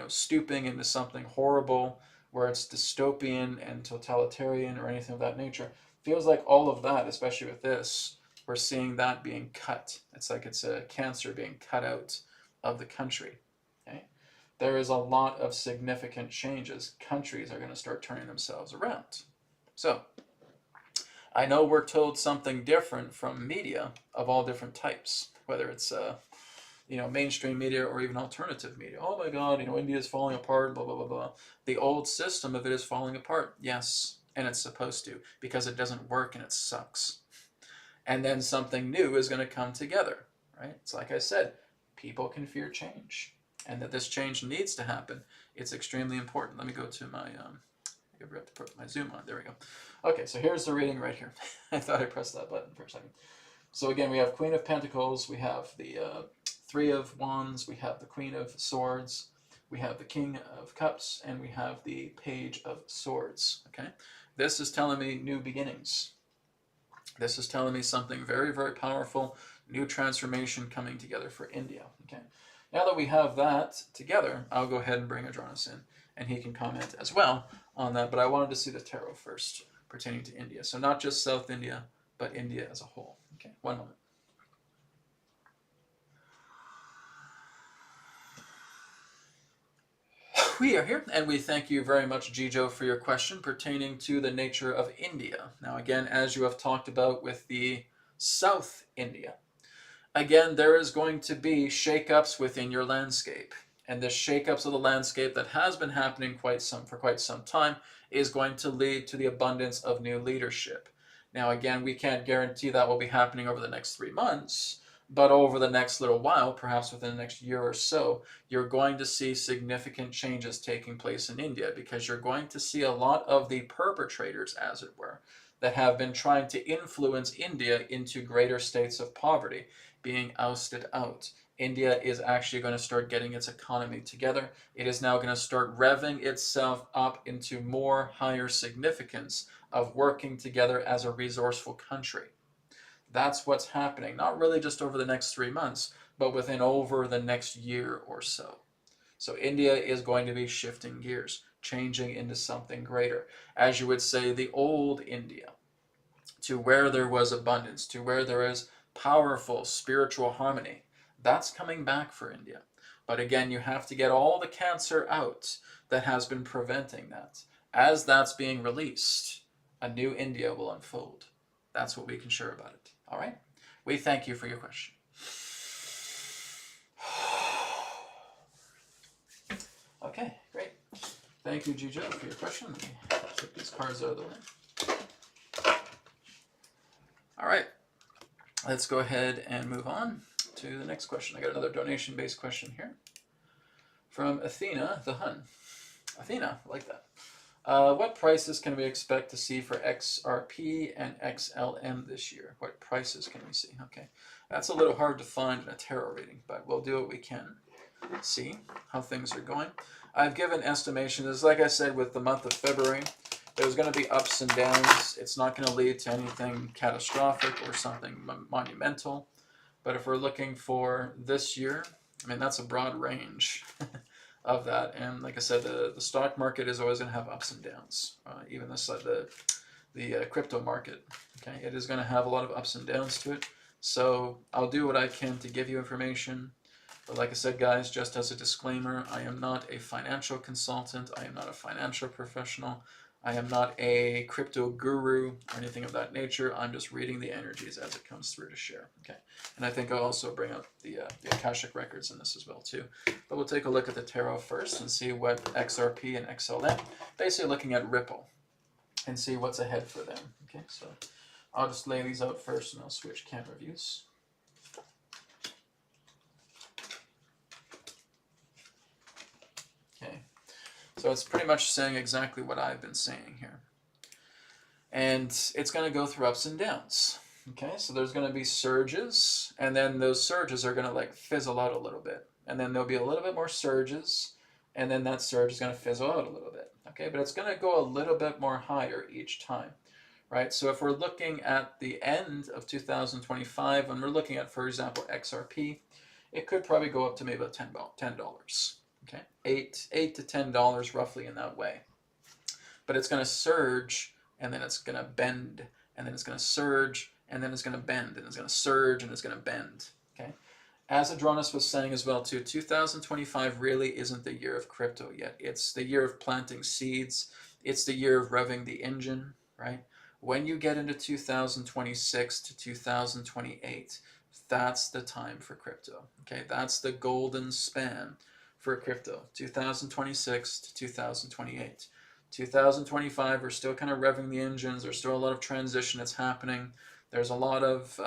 stooping into something horrible where it's dystopian and totalitarian or anything of that nature. Feels like all of that, especially with this, we're seeing that being cut. It's like it's a cancer being cut out of the country. Okay, there is a lot of significant changes. Countries are going to start turning themselves around. So I know we're told something different from media of all different types, whether it's mainstream media or even alternative media. Oh my God, India is falling apart, blah, blah, blah, blah. The old system of it is falling apart. Yes, and it's supposed to, because it doesn't work and it sucks. And then something new is going to come together, right? It's like I said, people can fear change, and that this change needs to happen. It's extremely important. Let me go to my, I forgot to put my zoom on. There we go. Okay, so here's the reading right here. I thought I pressed that button for a second. So again, we have Queen of Pentacles, we have the Three of Wands, we have the Queen of Swords, we have the King of Cups, and we have the Page of Swords. Okay, this is telling me new beginnings. This is telling me something very, very powerful, new transformation coming together for India. Okay, now that we have that together, I'll go ahead and bring Adronis in, and he can comment as well on that. But I wanted to see the tarot first pertaining to India. So not just South India, but India as a whole. Okay, one moment. We are here, and we thank you very much, Jijo, for your question pertaining to the nature of India. Now, again, as you have talked about with the South India, again, there is going to be shakeups within your landscape. And the shakeups of the landscape that has been happening for quite some time is going to lead to the abundance of new leadership. Now, again, we can't guarantee that will be happening over the next 3 months, but over the next little while, perhaps within the next year or so, you're going to see significant changes taking place in India, because you're going to see a lot of the perpetrators, as it were, that have been trying to influence India into greater states of poverty being ousted out. India is actually going to start getting its economy together. It is now going to start revving itself up into more higher significance of working together as a resourceful country. That's what's happening, not really just over the next 3 months, but within over the next year or so. So India is going to be shifting gears, changing into something greater. As you would say, the old India, to where there was abundance, to where there is powerful spiritual harmony. That's coming back for India. But again, you have to get all the cancer out that has been preventing that. As that's being released, a new India will unfold. That's what we can share about it. All right? We thank you for your question. Okay, great. Thank you, Jijo, for your question. Let me take these cards out of the way. All right. Let's go ahead and move on to the next question. I got another donation-based question here from Athena the Hun. Athena, I like that. What prices can we expect to see for XRP and XLM this year? What prices can we see? Okay, that's a little hard to find in a tarot reading, but we'll do what we can. See how things are going. I've given estimations. Like I said, with the month of February, there's going to be ups and downs. It's not going to lead to anything catastrophic or something monumental. But if we're looking for this year, I mean, that's a broad range of that. And like I said, the stock market is always going to have ups and downs. Even the crypto market, okay, it is going to have a lot of ups and downs to it. So I'll do what I can to give you information. But like I said, guys, just as a disclaimer, I am not a financial consultant. I am not a financial professional. I am not a crypto guru or anything of that nature. I'm just reading the energies as it comes through to share. Okay, and I think I'll also bring up the Akashic Records in this as well too. But we'll take a look at the tarot first and see what XRP and XLM, basically looking at Ripple, and see what's ahead for them. Okay, so I'll just lay these out first and I'll switch camera views. Okay. So it's pretty much saying exactly what I've been saying here. And it's going to go through ups and downs. Okay, so there's going to be surges, and then those surges are going to like fizzle out a little bit. And then there'll be a little bit more surges, and then that surge is going to fizzle out a little bit. Okay, but it's going to go a little bit more higher each time. right? So if we're looking at the end of 2025, and we're looking at, for example, XRP, it could probably go up to maybe about $10. Okay, $8 to $10 roughly in that way. But it's going to surge, and then it's going to bend, and then it's going to surge, and then it's going to bend, and it's going to surge, and it's going to bend. Okay. As Adronis was saying as well too, 2025 really isn't the year of crypto yet. It's the year of planting seeds. It's the year of revving the engine, right? When you get into 2026 to 2028, that's the time for crypto. Okay, that's the golden span for crypto, 2026 to 2028. 2025, we're still kind of revving the engines. There's still a lot of transition that's happening. There's a lot of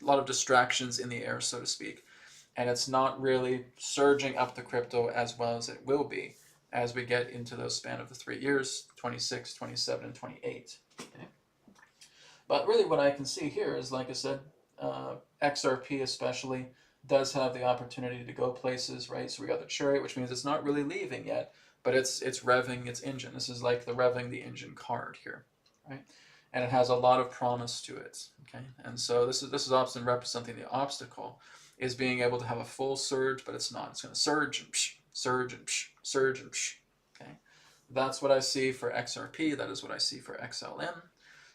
a lot of distractions in the air, so to speak, and it's not really surging up the crypto as well as it will be as we get into those span of the 3 years, 26, 27, and 28. Okay? But really what I can see here is, like I said, XRP especially does have the opportunity to go places, right? So we got the chariot, which means it's not really leaving yet, but it's revving its engine. This is like the revving the engine card here, right? And it has a lot of promise to it, okay? And so this is often representing the obstacle, is being able to have a full surge, but it's not. It's going to surge and psh, surge and psh, surge and psh, okay? That's what I see for XRP. That is what I see for XLM.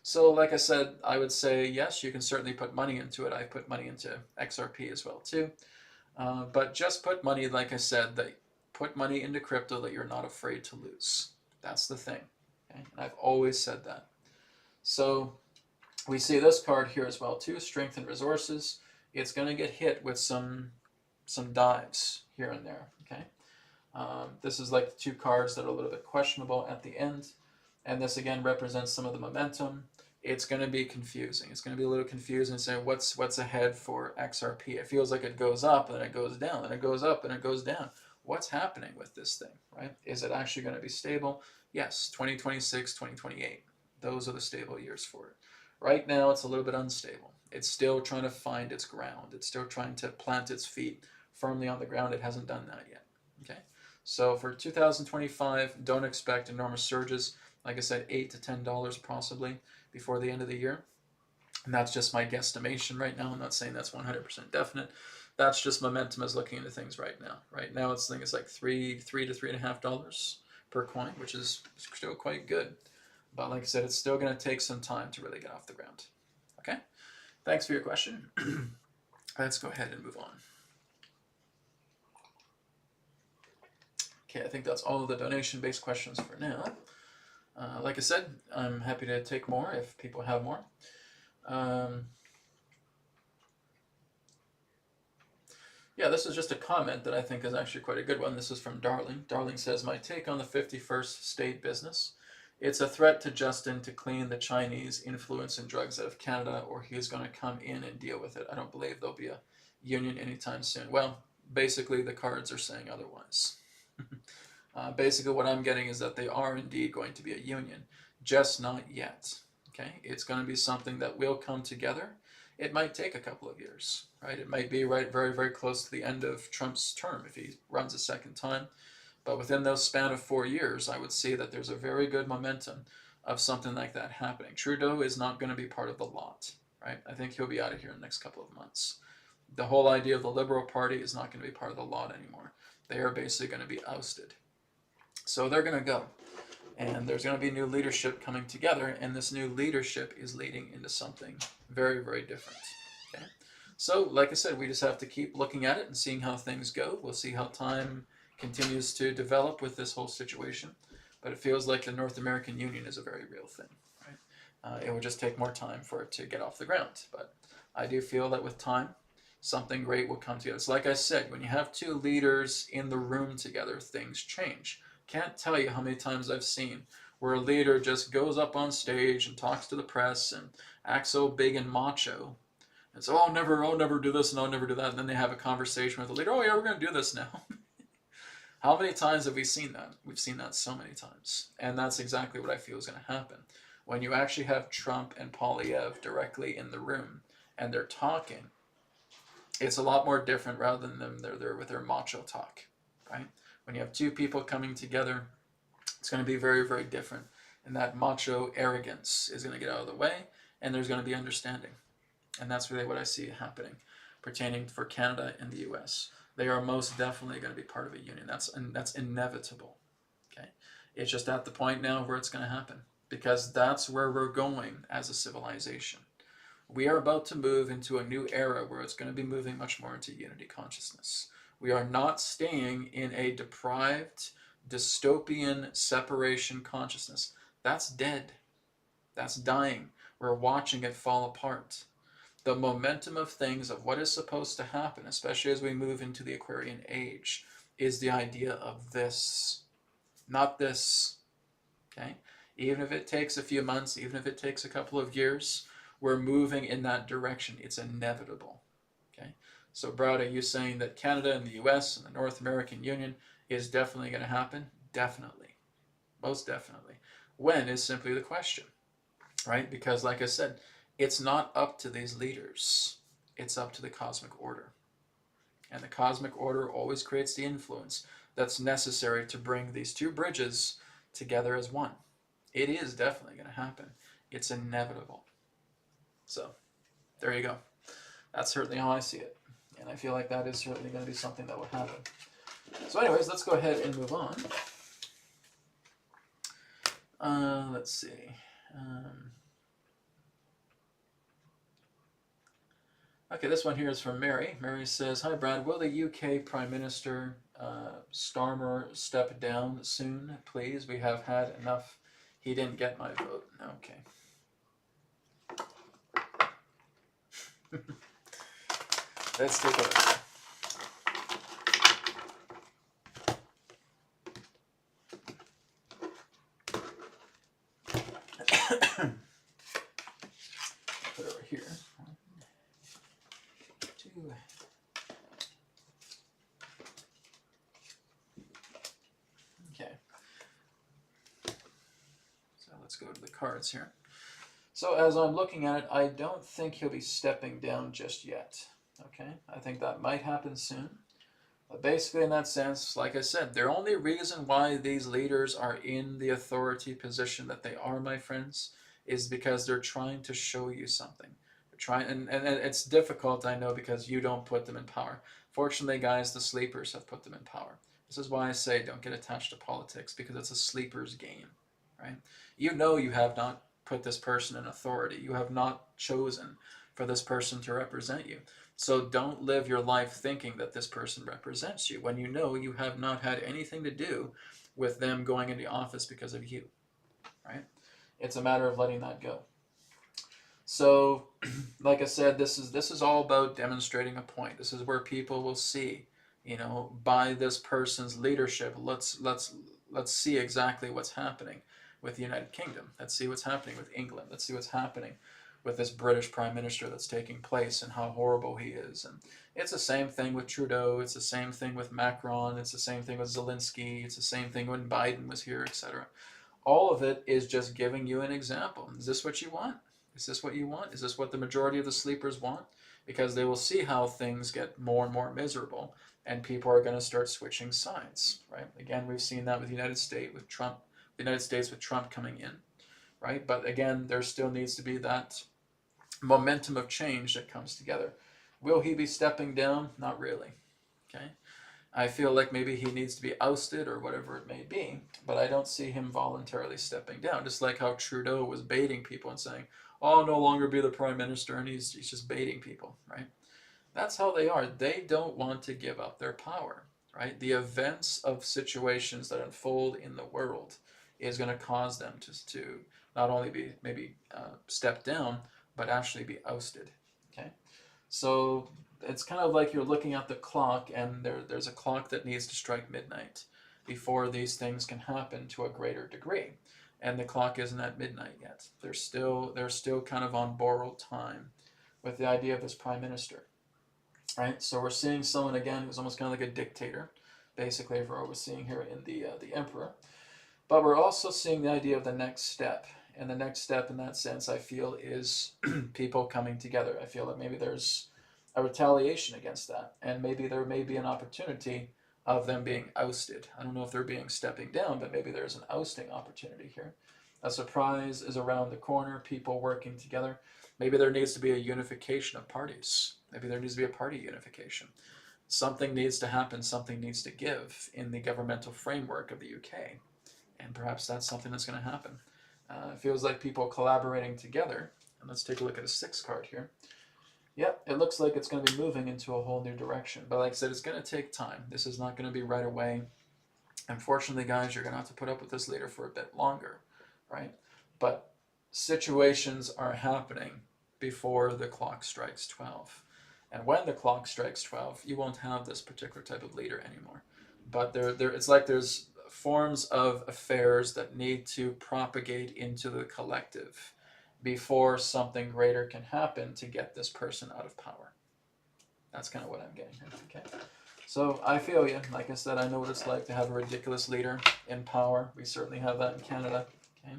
So like I said, I would say, yes, you can certainly put money into it. I put money into XRP as well too. But just put money, like I said, that put money into crypto that you're not afraid to lose. That's the thing, okay? And I've always said that. So we see this card here as well too, Strength and Resources. It's going to get hit with some dives here and there, okay? This is like the two cards that are a little bit questionable at the end. And this again represents some of the momentum. It's going to be confusing. It's going to be a little confusing saying what's ahead for XRP. It feels like it goes up and then it goes down, and it goes up and it goes down. What's happening with this thing, right? Is it actually going to be stable? Yes, 2026, 2028. Those are the stable years for it. Right now, it's a little bit unstable. It's still trying to find its ground. It's still trying to plant its feet firmly on the ground. It hasn't done that yet, okay? So for 2025, don't expect enormous surges. Like I said, $8 to $10 possibly before the end of the year. And that's just my guesstimation right now. I'm not saying that's 100% definite. That's just momentum as looking into things right now. Right now, it's like $3 to $3.50 per coin, which is still quite good. But like I said, it's still going to take some time to really get off the ground. Okay? Thanks for your question. Let's go ahead and move on. Okay, I think that's all of the donation-based questions for now. Like I said, I'm happy to take more if people have more. Yeah, this is just a comment that I think is actually quite a good one. This is from Darling. Darling says, my take on the 51st state business. It's a threat to Justin to clean the Chinese influence and drugs out of Canada, or he's going to come in and deal with it. I don't believe there'll be a union anytime soon. Well, basically the cards are saying otherwise. Basically what I'm getting is that they are indeed going to be a union, just not yet. Okay, it's going to be something that will come together. It might take a couple of years, right? It might be right very, very close to the end of Trump's term if he runs a second time. But within those span of 4 years, I would see that there's a very good momentum of something like that happening. Trudeau is not going to be part of the lot, right? I think he'll be out of here in the next couple of months. The whole idea of the Liberal Party is not going to be part of the lot anymore. They are basically going to be ousted. So they're going to go. And there's going to be new leadership coming together, and this new leadership is leading into something very, very different. Okay? So, like I said, we just have to keep looking at it and seeing how things go. We'll see how time continues to develop with this whole situation. But it feels like the North American Union is a very real thing. Right? It will just take more time for it to get off the ground. But I do feel that with time, something great will come together. It's like I said, when you have two leaders in the room together, things change. Can't tell you how many times I've seen where a leader just goes up on stage and talks to the press and acts so big and macho. And so, I'll never do this and I'll never do that. And then they have a conversation with the leader. Oh yeah, we're going to do this now. How many times have we seen that? We've seen that so many times. And that's exactly what I feel is going to happen. When you actually have Trump and Polyev directly in the room and they're talking, it's a lot more different rather than them they're there with their macho talk, right? When you have two people coming together, it's going to be very, very different. and that macho arrogance is going to get out of the way, and there's going to be understanding. And that's really what I see happening pertaining for Canada and the US. They are most definitely going to be part of a union. That's inevitable. Okay, it's just at the point now where it's going to happen, because that's where we're going as a civilization. We are about to move into a new era where it's going to be moving much more into unity consciousness. We are not staying in a deprived, dystopian separation consciousness. That's dead. That's dying. We're watching it fall apart. The momentum of things, of what is supposed to happen, especially as we move into the Aquarian age, is the idea of this, not this. Okay? Even if it takes a few months, even if it takes a couple of years, we're moving in that direction. It's inevitable. Okay? So, Brad, are you saying that Canada and the US and the North American Union is definitely going to happen? Definitely. Most definitely. When is simply the question, right? Because, like I said, it's not up to these leaders. It's up to the cosmic order. And the cosmic order always creates the influence that's necessary to bring these two bridges together as one. It is definitely going to happen. It's inevitable. So, there you go. That's certainly how I see it. And I feel like that is certainly going to be something that will happen. So anyways, let's go ahead and move on. Let's see. Okay, this one here is from Mary. Mary says, "Hi Brad, will the UK Prime Minister Starmer step down soon, please? We have had enough. He didn't get my vote." Okay. Let's take a look. Put it over here. 1, 2. Okay. So let's go to the cards here. So as I'm looking at it, I don't think he'll be stepping down just yet. Okay, I think that might happen soon. But basically, in that sense, like I said, the only reason why these leaders are in the authority position that they are, my friends, is because they're trying to show you something. They're trying, and it's difficult, I know, because you don't put them in power. Fortunately, guys, the sleepers have put them in power. This is why I say don't get attached to politics, because it's a sleeper's game, right? You know you have not put this person in authority. You have not chosen for this person to represent you. So don't live your life thinking that this person represents you when you know you have not had anything to do with them going into office because of you, right? It's a matter of letting that go. So, like I said, this is all about demonstrating a point. This is where people will see, you know, by this person's leadership, let's see exactly what's happening with the United Kingdom. Let's see what's happening with England. Let's see what's happening with this British Prime Minister that's taking place and how horrible he is. And it's the same thing with Trudeau. It's the same thing with Macron. It's the same thing with Zelensky. It's the same thing when Biden was here, etc. All of it is just giving you an example. Is this what you want? Is this what you want? Is this what the majority of the sleepers want? Because they will see how things get more and more miserable, and people are going to start switching sides, right? Again, we've seen that with the United States with Trump coming in, right? But again, there still needs to be that momentum of change that comes together. Will he be stepping down? Not really. Okay. I feel like maybe he needs to be ousted or whatever it may be, but I don't see him voluntarily stepping down. Just like how Trudeau was baiting people and saying, "Oh, I'll no longer be the prime minister," and he's just baiting people, right? That's how they are. They don't want to give up their power, right? The events of situations that unfold in the world is going to cause them to not only be maybe step down, but actually be ousted. Okay, so it's kind of like you're looking at the clock, and there's a clock that needs to strike midnight before these things can happen to a greater degree, and the clock isn't at midnight yet. They're still kind of on borrowed time with the idea of this prime minister, right? So we're seeing someone again who's almost kind of like a dictator, basically, for what we're seeing here in the emperor. But we're also seeing the idea of the next step. And the next step in that sense, I feel, is people coming together. I feel that maybe there's a retaliation against that. And maybe there may be an opportunity of them being ousted. I don't know if they're stepping down, but maybe there's an ousting opportunity here. A surprise is around the corner, people working together. Maybe there needs to be a unification of parties. Maybe there needs to be a party unification. Something needs to happen, something needs to give in the governmental framework of the UK. And perhaps that's something that's going to happen. It feels like people collaborating together. And let's take a look at a 6 card here. Yep, it looks like it's going to be moving into a whole new direction. But like I said, it's going to take time. This is not going to be right away. Unfortunately, guys, you're going to have to put up with this leader for a bit longer, right? But situations are happening before the clock strikes 12. And when the clock strikes 12, you won't have this particular type of leader anymore. But it's like there's forms of affairs that need to propagate into the collective before something greater can happen to get this person out of power. That's kind of what I'm getting here, okay? So I feel you. Like I said, I know what it's like to have a ridiculous leader in power. We certainly have that in Canada, okay?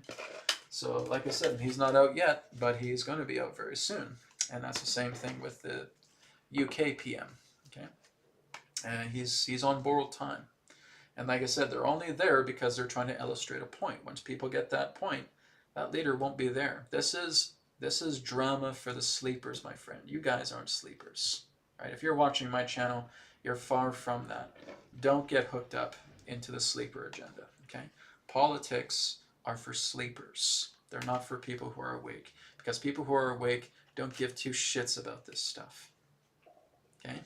So like I said, he's not out yet, but he's going to be out very soon. And that's the same thing with the UK PM, okay? And he's on borrowed time. And like I said, they're only there because they're trying to illustrate a point. Once people get that point, that leader won't be there. This is drama for the sleepers, my friend. You guys aren't sleepers, right? If you're watching my channel, you're far from that. Don't get hooked up into the sleeper agenda, okay? Politics are for sleepers. They're not for people who are awake, because people who are awake don't give two shits about this stuff, okay?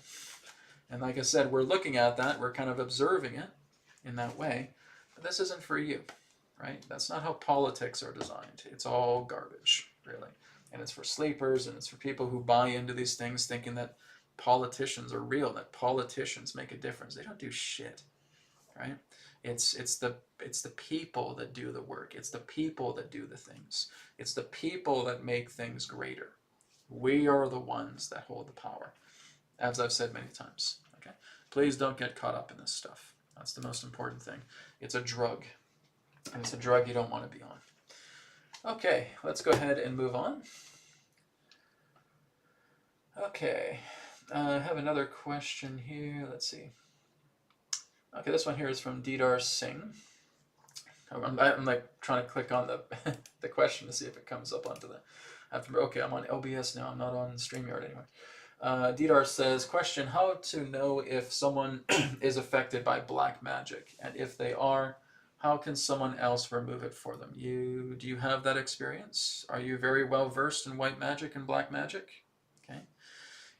And like I said, we're looking at that. We're kind of observing it in that way. But this isn't for you, right? That's not how politics are designed. It's all garbage, really. And it's for sleepers, and it's for people who buy into these things thinking that politicians are real, that politicians make a difference. They don't do shit, right? It's the people that do the work. It's the people that do the things. It's the people that make things greater. We are the ones that hold the power, as I've said many times, okay? Please don't get caught up in this stuff. That's the most important thing. It's a drug, and it's a drug you don't want to be on. Okay, let's go ahead and move on. Okay, I have another question here. Let's see. Okay, this one here is from Didar Singh. I'm like trying to click on the the question to see if it comes up onto the. Okay, I'm on OBS now. I'm not on StreamYard anymore. Didar says, question, how to know if someone is affected by black magic? And if they are, how can someone else remove it for them? Do you have that experience? Are you very well versed in white magic and black magic? Okay.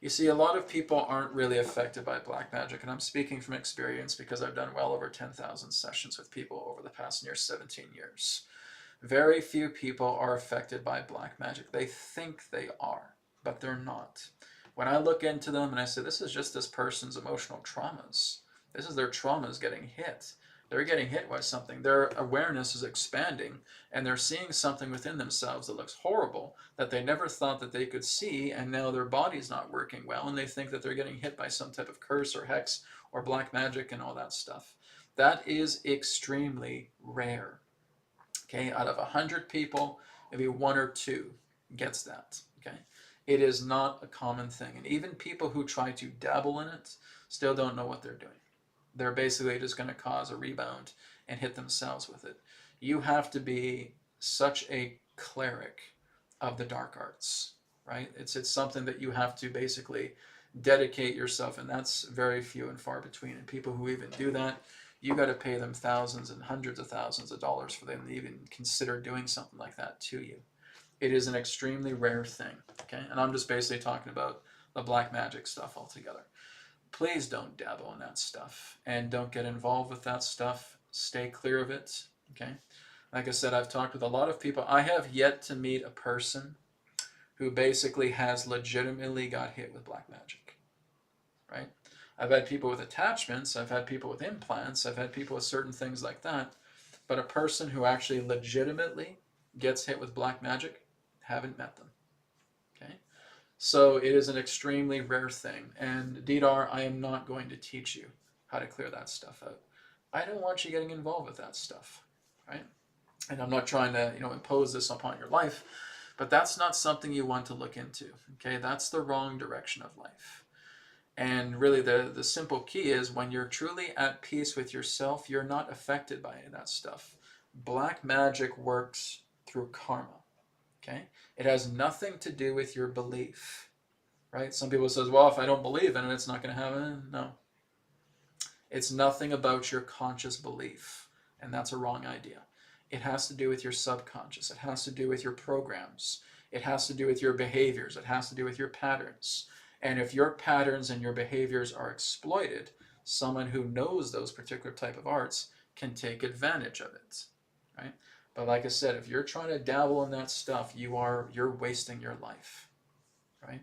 You see, a lot of people aren't really affected by black magic, and I'm speaking from experience because I've done well over 10,000 sessions with people over the past near 17 years. Very few people are affected by black magic. They think they are, but they're not. When I look into them and I say, this is just this person's emotional traumas. This is their traumas getting hit. They're getting hit by something. Their awareness is expanding, and they're seeing something within themselves that looks horrible that they never thought that they could see, and now their body's not working well, and they think that they're getting hit by some type of curse or hex or black magic and all that stuff. That is extremely rare. Okay, out of 100 people, maybe 1 or 2 gets that. Okay, it is not a common thing, and even people who try to dabble in it still don't know what they're doing. They're basically just going to cause a rebound and hit themselves with it. You have to be such a cleric of the dark arts, right? It's something that you have to basically dedicate yourself, and that's very few and far between. And people who even do that, you got to pay them thousands and hundreds of thousands of dollars for them to even consider doing something like that to you. It is an extremely rare thing, okay? And I'm just basically talking about the black magic stuff altogether. Please don't dabble in that stuff, and don't get involved with that stuff. Stay clear of it, okay? Like I said, I've talked with a lot of people. I have yet to meet a person who basically has legitimately got hit with black magic, right? I've had people with attachments, I've had people with implants, I've had people with certain things like that, but a person who actually legitimately gets hit with black magic, haven't met them, okay? So it is an extremely rare thing, and Didar, I am not going to teach you how to clear that stuff out. I don't want you getting involved with that stuff, right? And I'm not trying to, impose this upon your life, but that's not something you want to look into, okay? That's the wrong direction of life. And really the simple key is when you're truly at peace with yourself, you're not affected by any of that stuff. Black magic works through karma. Okay? It has nothing to do with your belief. Right? Some people says, well, if I don't believe in it, it's not going to happen. No. It's nothing about your conscious belief, and that's a wrong idea. It has to do with your subconscious. It has to do with your programs. It has to do with your behaviors. It has to do with your patterns. And if your patterns and your behaviors are exploited, someone who knows those particular type of arts can take advantage of it, right? But like I said, if you're trying to dabble in that stuff, you're wasting your life, right?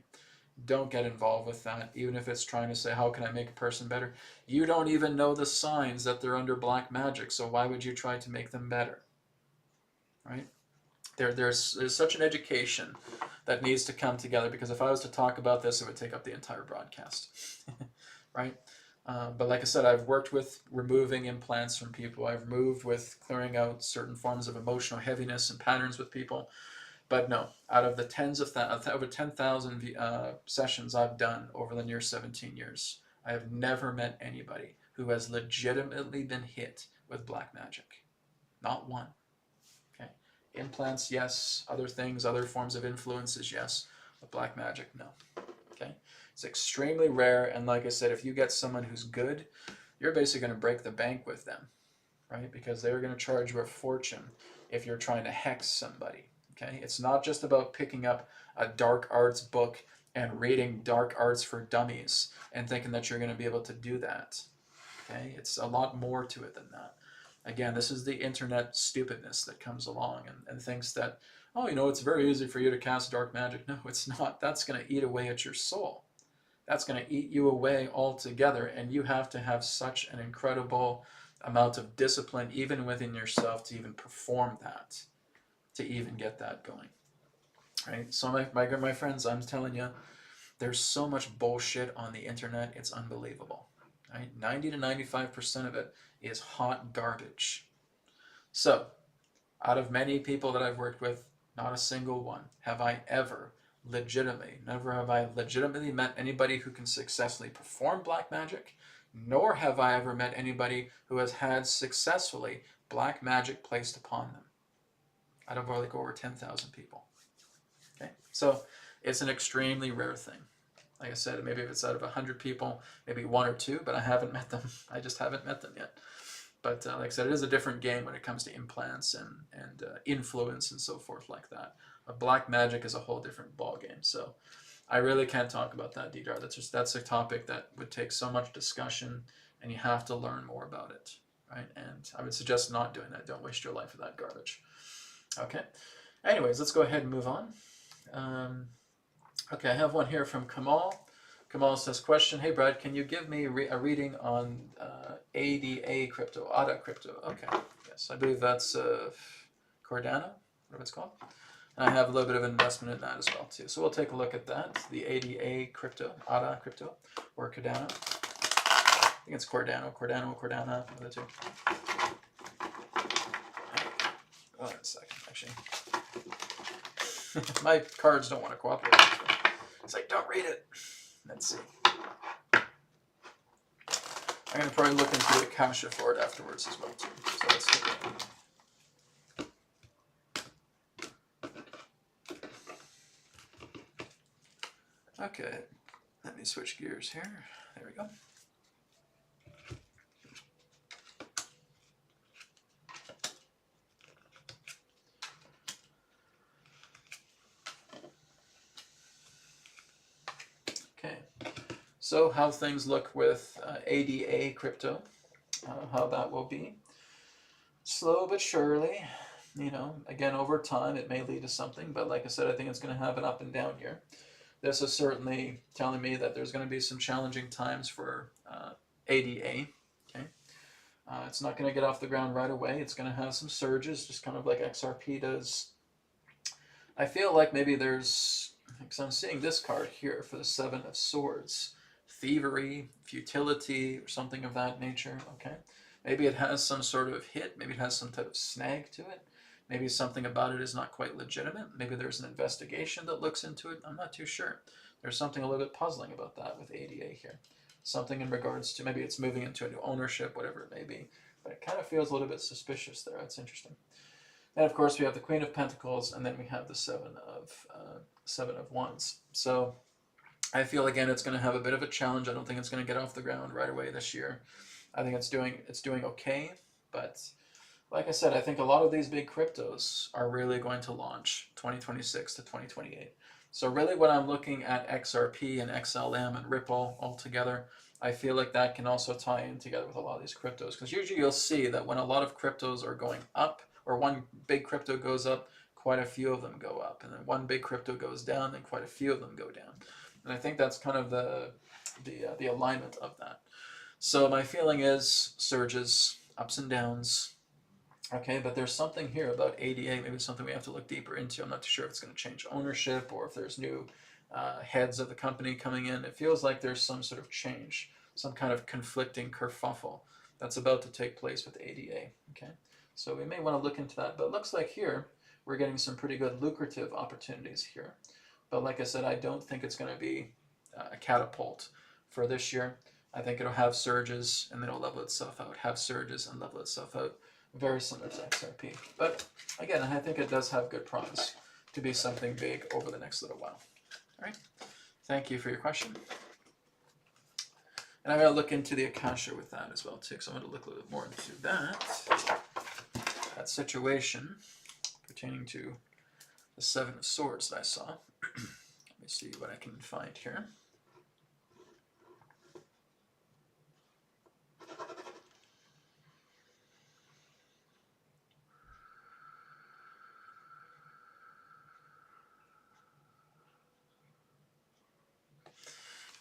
Don't get involved with that, even if it's trying to say, how can I make a person better? You don't even know the signs that they're under black magic, so why would you try to make them better, right? There's such an education that needs to come together, because if I was to talk about this, it would take up the entire broadcast, right? But like I said, I've worked with removing implants from people. I've moved with clearing out certain forms of emotional heaviness and patterns with people. But no, out of the over 10,000 sessions I've done over the near 17 years, I have never met anybody who has legitimately been hit with black magic. Not one. Okay, implants, yes. Other things, other forms of influences, yes. But black magic, no. Okay, it's extremely rare. And like I said, if you get someone who's good, you're basically going to break the bank with them, right? Because they're going to charge you a fortune if you're trying to hex somebody. Okay, it's not just about picking up a dark arts book and reading dark arts for dummies and thinking that you're going to be able to do that. Okay, it's a lot more to it than that. Again, this is the internet stupidness that comes along and thinks that, oh, you know, it's very easy for you to cast dark magic. No, it's not. That's going to eat away at your soul. That's going to eat you away altogether, and you have to have such an incredible amount of discipline even within yourself to even perform that, to even get that going, right? So my friends, I'm telling you, there's so much bullshit on the internet, it's unbelievable, right? 90 to 95% of it is hot garbage. So, out of many people that I've worked with, not a single one have I ever never have I legitimately met anybody who can successfully perform black magic, nor have I ever met anybody who has had successfully black magic placed upon them. Out of like over 10,000 people. Okay, so it's an extremely rare thing. Like I said, maybe if it's out of 100 people, maybe one or two, but I haven't met them. I just haven't met them yet. But like I said, it is a different game when it comes to implants and influence and so forth like that. Black magic is a whole different ball game. So I really can't talk about that, Deidre. That's a topic that would take so much discussion, and you have to learn more about it, right? And I would suggest not doing that. Don't waste your life with that garbage. Okay. Anyways, let's go ahead and move on. Okay, I have one here from Kamal. Kamal says, question, hey Brad, can you give me a reading on ADA crypto, ADA crypto? Okay, yes, I believe that's Cardano, whatever it's called. And I have a little bit of investment in that as well too. So we'll take a look at that, the ADA crypto, ADA crypto, or Cardano. I think it's Cardano, one of the two. One second, actually. My cards don't want to cooperate. It's like, don't read it. Let's see. I'm going to probably look into the Akashic for it afterwards as well, too. So let's take it. Okay. Let me switch gears here. There we go. So how things look with ADA crypto, how that will be. Slow but surely, you know, again, over time it may lead to something, but like I said, I think it's going to have an up and down here. This is certainly telling me that there's going to be some challenging times for ADA, okay? It's not going to get off the ground right away. It's going to have some surges, just kind of like XRP does. I feel like maybe there's, because I'm seeing this card here for the Seven of Swords. Thievery, futility, or something of that nature, okay? Maybe it has some sort of hit, maybe it has some type of snag to it, maybe something about it is not quite legitimate, maybe there's an investigation that looks into it, I'm not too sure. There's something a little bit puzzling about that with ADA here. Something in regards to maybe it's moving into a new ownership, whatever it may be, but it kind of feels a little bit suspicious there. That's interesting. And of course, we have the Queen of Pentacles, and then we have the Seven of Wands. So I feel again it's going to have a bit of a challenge. I don't think it's going to get off the ground right away this year. I think it's doing okay, but like I said, I think a lot of these big cryptos are really going to launch 2026 to 2028. So really when I'm looking at XRP and XLM and Ripple all together, I feel like that can also tie in together with a lot of these cryptos. Because usually you'll see that when a lot of cryptos are going up, or one big crypto goes up, quite a few of them go up. And then one big crypto goes down, then quite a few of them go down. And I think that's kind of the alignment of that. So my feeling is surges, ups and downs. Okay, but there's something here about ADA, maybe something we have to look deeper into. I'm not too sure if it's going to change ownership or if there's new heads of the company coming in. It feels like there's some sort of change, some kind of conflicting kerfuffle that's about to take place with ADA. Okay, so we may want to look into that. But it looks like here we're getting some pretty good lucrative opportunities here. But like I said, I don't think it's going to be a catapult for this year. I think it'll have surges and then it'll level itself out, have surges and level itself out. Very similar to XRP. But again, I think it does have good promise to be something big over the next little while. All right. Thank you for your question. And I'm going to look into the Akasha with that as well, too, because I'm going to look a little bit more into that situation pertaining to the Seven of Swords that I saw. Let me see what I can find here.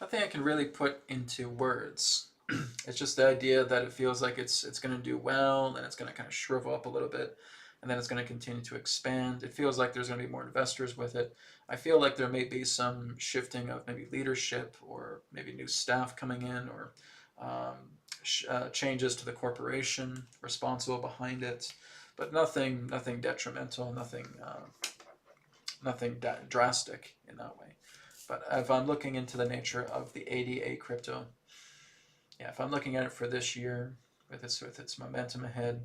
Nothing I can really put into words. It's just the idea that it feels like it's going to do well, and it's going to kind of shrivel up a little bit, and then it's going to continue to expand. It feels like there's going to be more investors with it. I feel like there may be some shifting of maybe leadership, or maybe new staff coming in, or changes to the corporation responsible behind it, but nothing detrimental, nothing drastic in that way. But if I'm looking into the nature of the ADA crypto, yeah, if I'm looking at it for this year with its momentum ahead,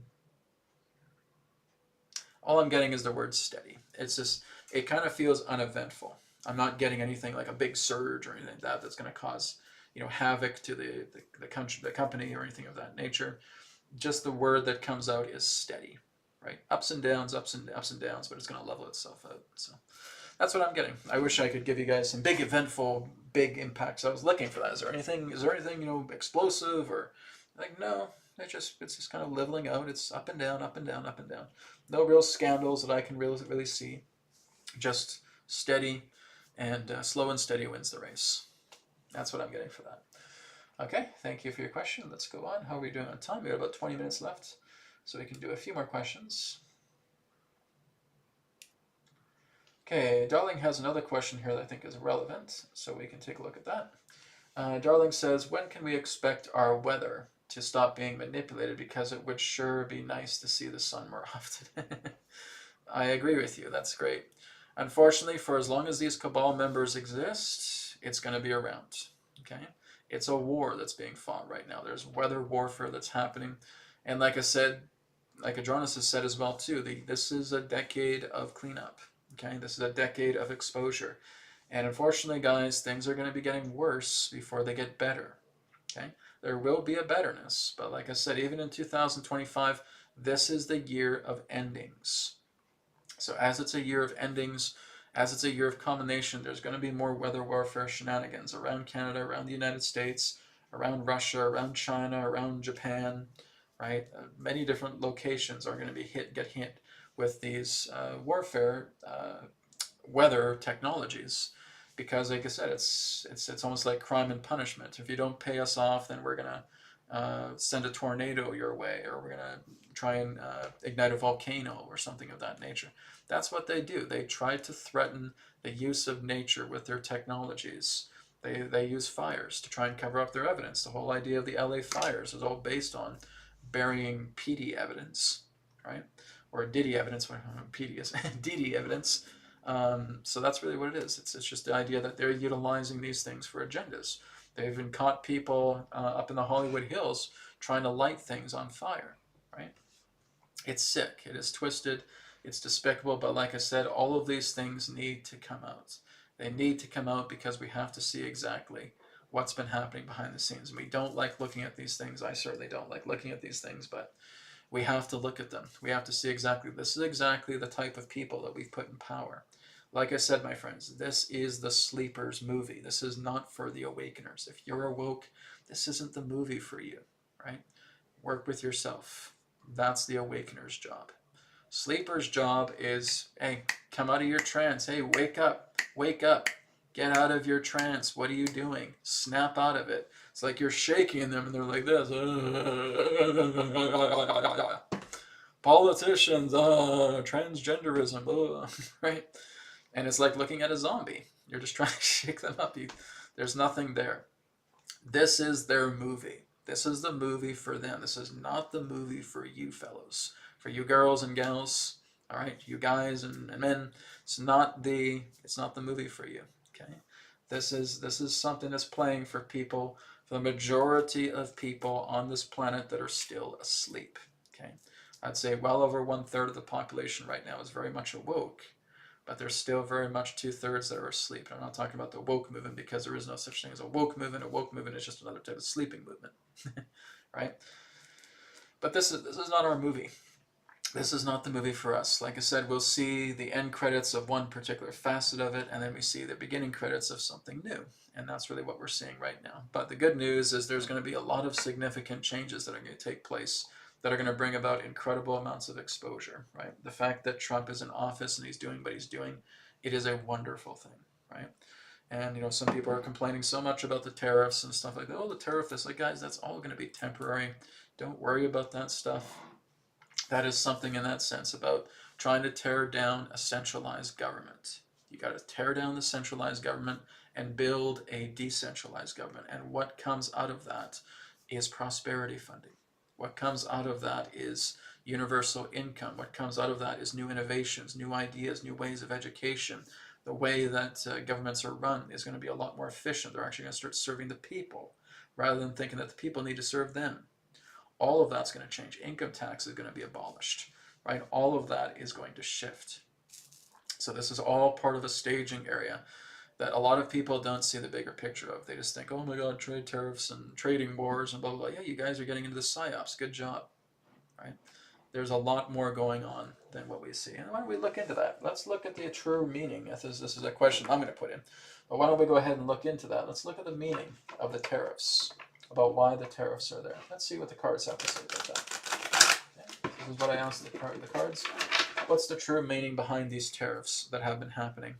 all I'm getting is the word steady. It's just, it kind of feels uneventful. I'm not getting anything like a big surge or anything like that that's going to cause, havoc to the company or anything of that nature. Just the word that comes out is steady, right? Ups and downs, ups and downs, but it's going to level itself out. So that's what I'm getting. I wish I could give you guys some big eventful, big impacts. I was looking for that. Is there anything, explosive or like, no, it's just kind of leveling out. It's up and down, up and down, up and down. No real scandals that I can really see. Just steady, and slow and steady wins the race. That's what I'm getting for that. Okay, thank you for your question. Let's go on. How are we doing on time? We have about 20 minutes left, so we can do a few more questions. Okay, Darling has another question here that I think is relevant, so we can take a look at that. Darling says, when can we expect our weather to stop being manipulated, because it would sure be nice to see the sun more often? I agree with you. That's great. Unfortunately, for as long as these cabal members exist, it's going to be around. Okay? It's a war that's being fought right now. There's weather warfare that's happening. And like I said, like Adronis has said as well too, this is a decade of cleanup. Okay? This is a decade of exposure. And unfortunately, guys, things are going to be getting worse before they get better. Okay? There will be a betterness. But like I said, even in 2025, this is the year of endings. So as it's a year of endings, as it's a year of culmination, there's going to be more weather warfare shenanigans around Canada, around the United States, around Russia, around China, around Japan, right? Many different locations are going to be get hit with these warfare weather technologies, because, like I said, it's almost like crime and punishment. If you don't pay us off, then we're going to send a tornado your way, or we're going to try and ignite a volcano or something of that nature. That's what they do. They try to threaten the use of nature with their technologies. They use fires to try and cover up their evidence. The whole idea of the LA fires is all based on burying PD evidence, right? Or Diddy evidence, PD is Diddy evidence. So that's really what it is. It's just the idea that they're utilizing these things for agendas. They've even caught people up in the Hollywood Hills trying to light things on fire, right? It's sick. It is twisted. It's despicable, but like I said, all of these things need to come out. They need to come out because we have to see exactly what's been happening behind the scenes. We don't like looking at these things. I certainly don't like looking at these things, but we have to look at them. We have to see exactly, this is exactly the type of people that we've put in power. Like I said, my friends, this is the sleepers movie. This is not for the awakeners. If you're awoke, this isn't the movie for you, right? Work with yourself. That's the awakener's job. Sleeper's job is, hey, come out of your trance. Hey, wake up, wake up. Get out of your trance. What are you doing? Snap out of it. It's like you're shaking them and they're like this. Politicians, transgenderism, right? And it's like looking at a zombie. You're just trying to shake them up. There's nothing there. This is their movie. This is the movie for them. This is not the movie for you fellows. For you girls and gals, all right, you guys and men, it's not the movie for you. Okay, this is something that's playing for people, for the majority of people on this planet that are still asleep. Okay, I'd say well over 1/3 of the population right now is very much awoke, but there's still very much 2/3 that are asleep. And I'm not talking about the woke movement because there is no such thing as a woke movement. A woke movement is just another type of sleeping movement, right? But this is not our movie. This is not the movie for us. Like I said, we'll see the end credits of one particular facet of it, and then we see the beginning credits of something new. And that's really what we're seeing right now. But the good news is there's going to be a lot of significant changes that are going to take place that are going to bring about incredible amounts of exposure, right? The fact that Trump is in office and he's doing what he's doing, it is a wonderful thing, right? And, you know, some people are complaining so much about the tariffs and stuff like that. Oh, the tariff is like, guys, that's all going to be temporary. Don't worry about that stuff. That is something in that sense about trying to tear down a centralized government. You got to tear down the centralized government and build a decentralized government. And what comes out of that is prosperity funding. What comes out of that is universal income. What comes out of that is new innovations, new ideas, new ways of education. The way that governments are run is going to be a lot more efficient. They're actually going to start serving the people rather than thinking that the people need to serve them. All of that's going to change. Income tax is going to be abolished, right? All of that is going to shift. So this is all part of a staging area that a lot of people don't see the bigger picture of. They just think, oh my God, trade tariffs and trading wars and blah, blah, blah. Yeah, you guys are getting into the psyops. Good job, right? There's a lot more going on than what we see. And why don't we look into that? Let's look at the true meaning. This is a question I'm going to put in. But why don't we go ahead and look into that? Let's look at the meaning of the tariffs, about why the tariffs are there. Let's see what the cards have to say about that. Okay. This is what I asked the cards. What's the true meaning behind these tariffs that have been happening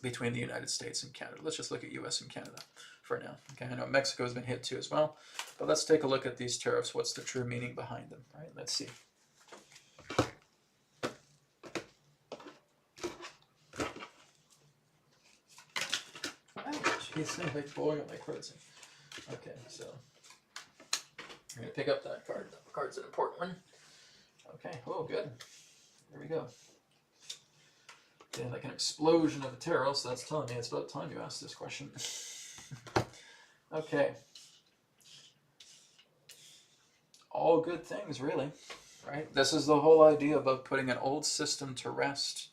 between the United States and Canada? Let's just look at US and Canada for now. Okay, I know Mexico has been hit too as well, but let's take a look at these tariffs. What's the true meaning behind them? All right, let's see. Jeez, I'm like blowing up my cards. Okay, so I'm going to pick up that card. That card's an important one. Okay, oh, good. There we go. Okay, like an explosion of a tarot, so that's telling me it's about time you asked this question. Okay. All good things, really, right? This is the whole idea about putting an old system to rest.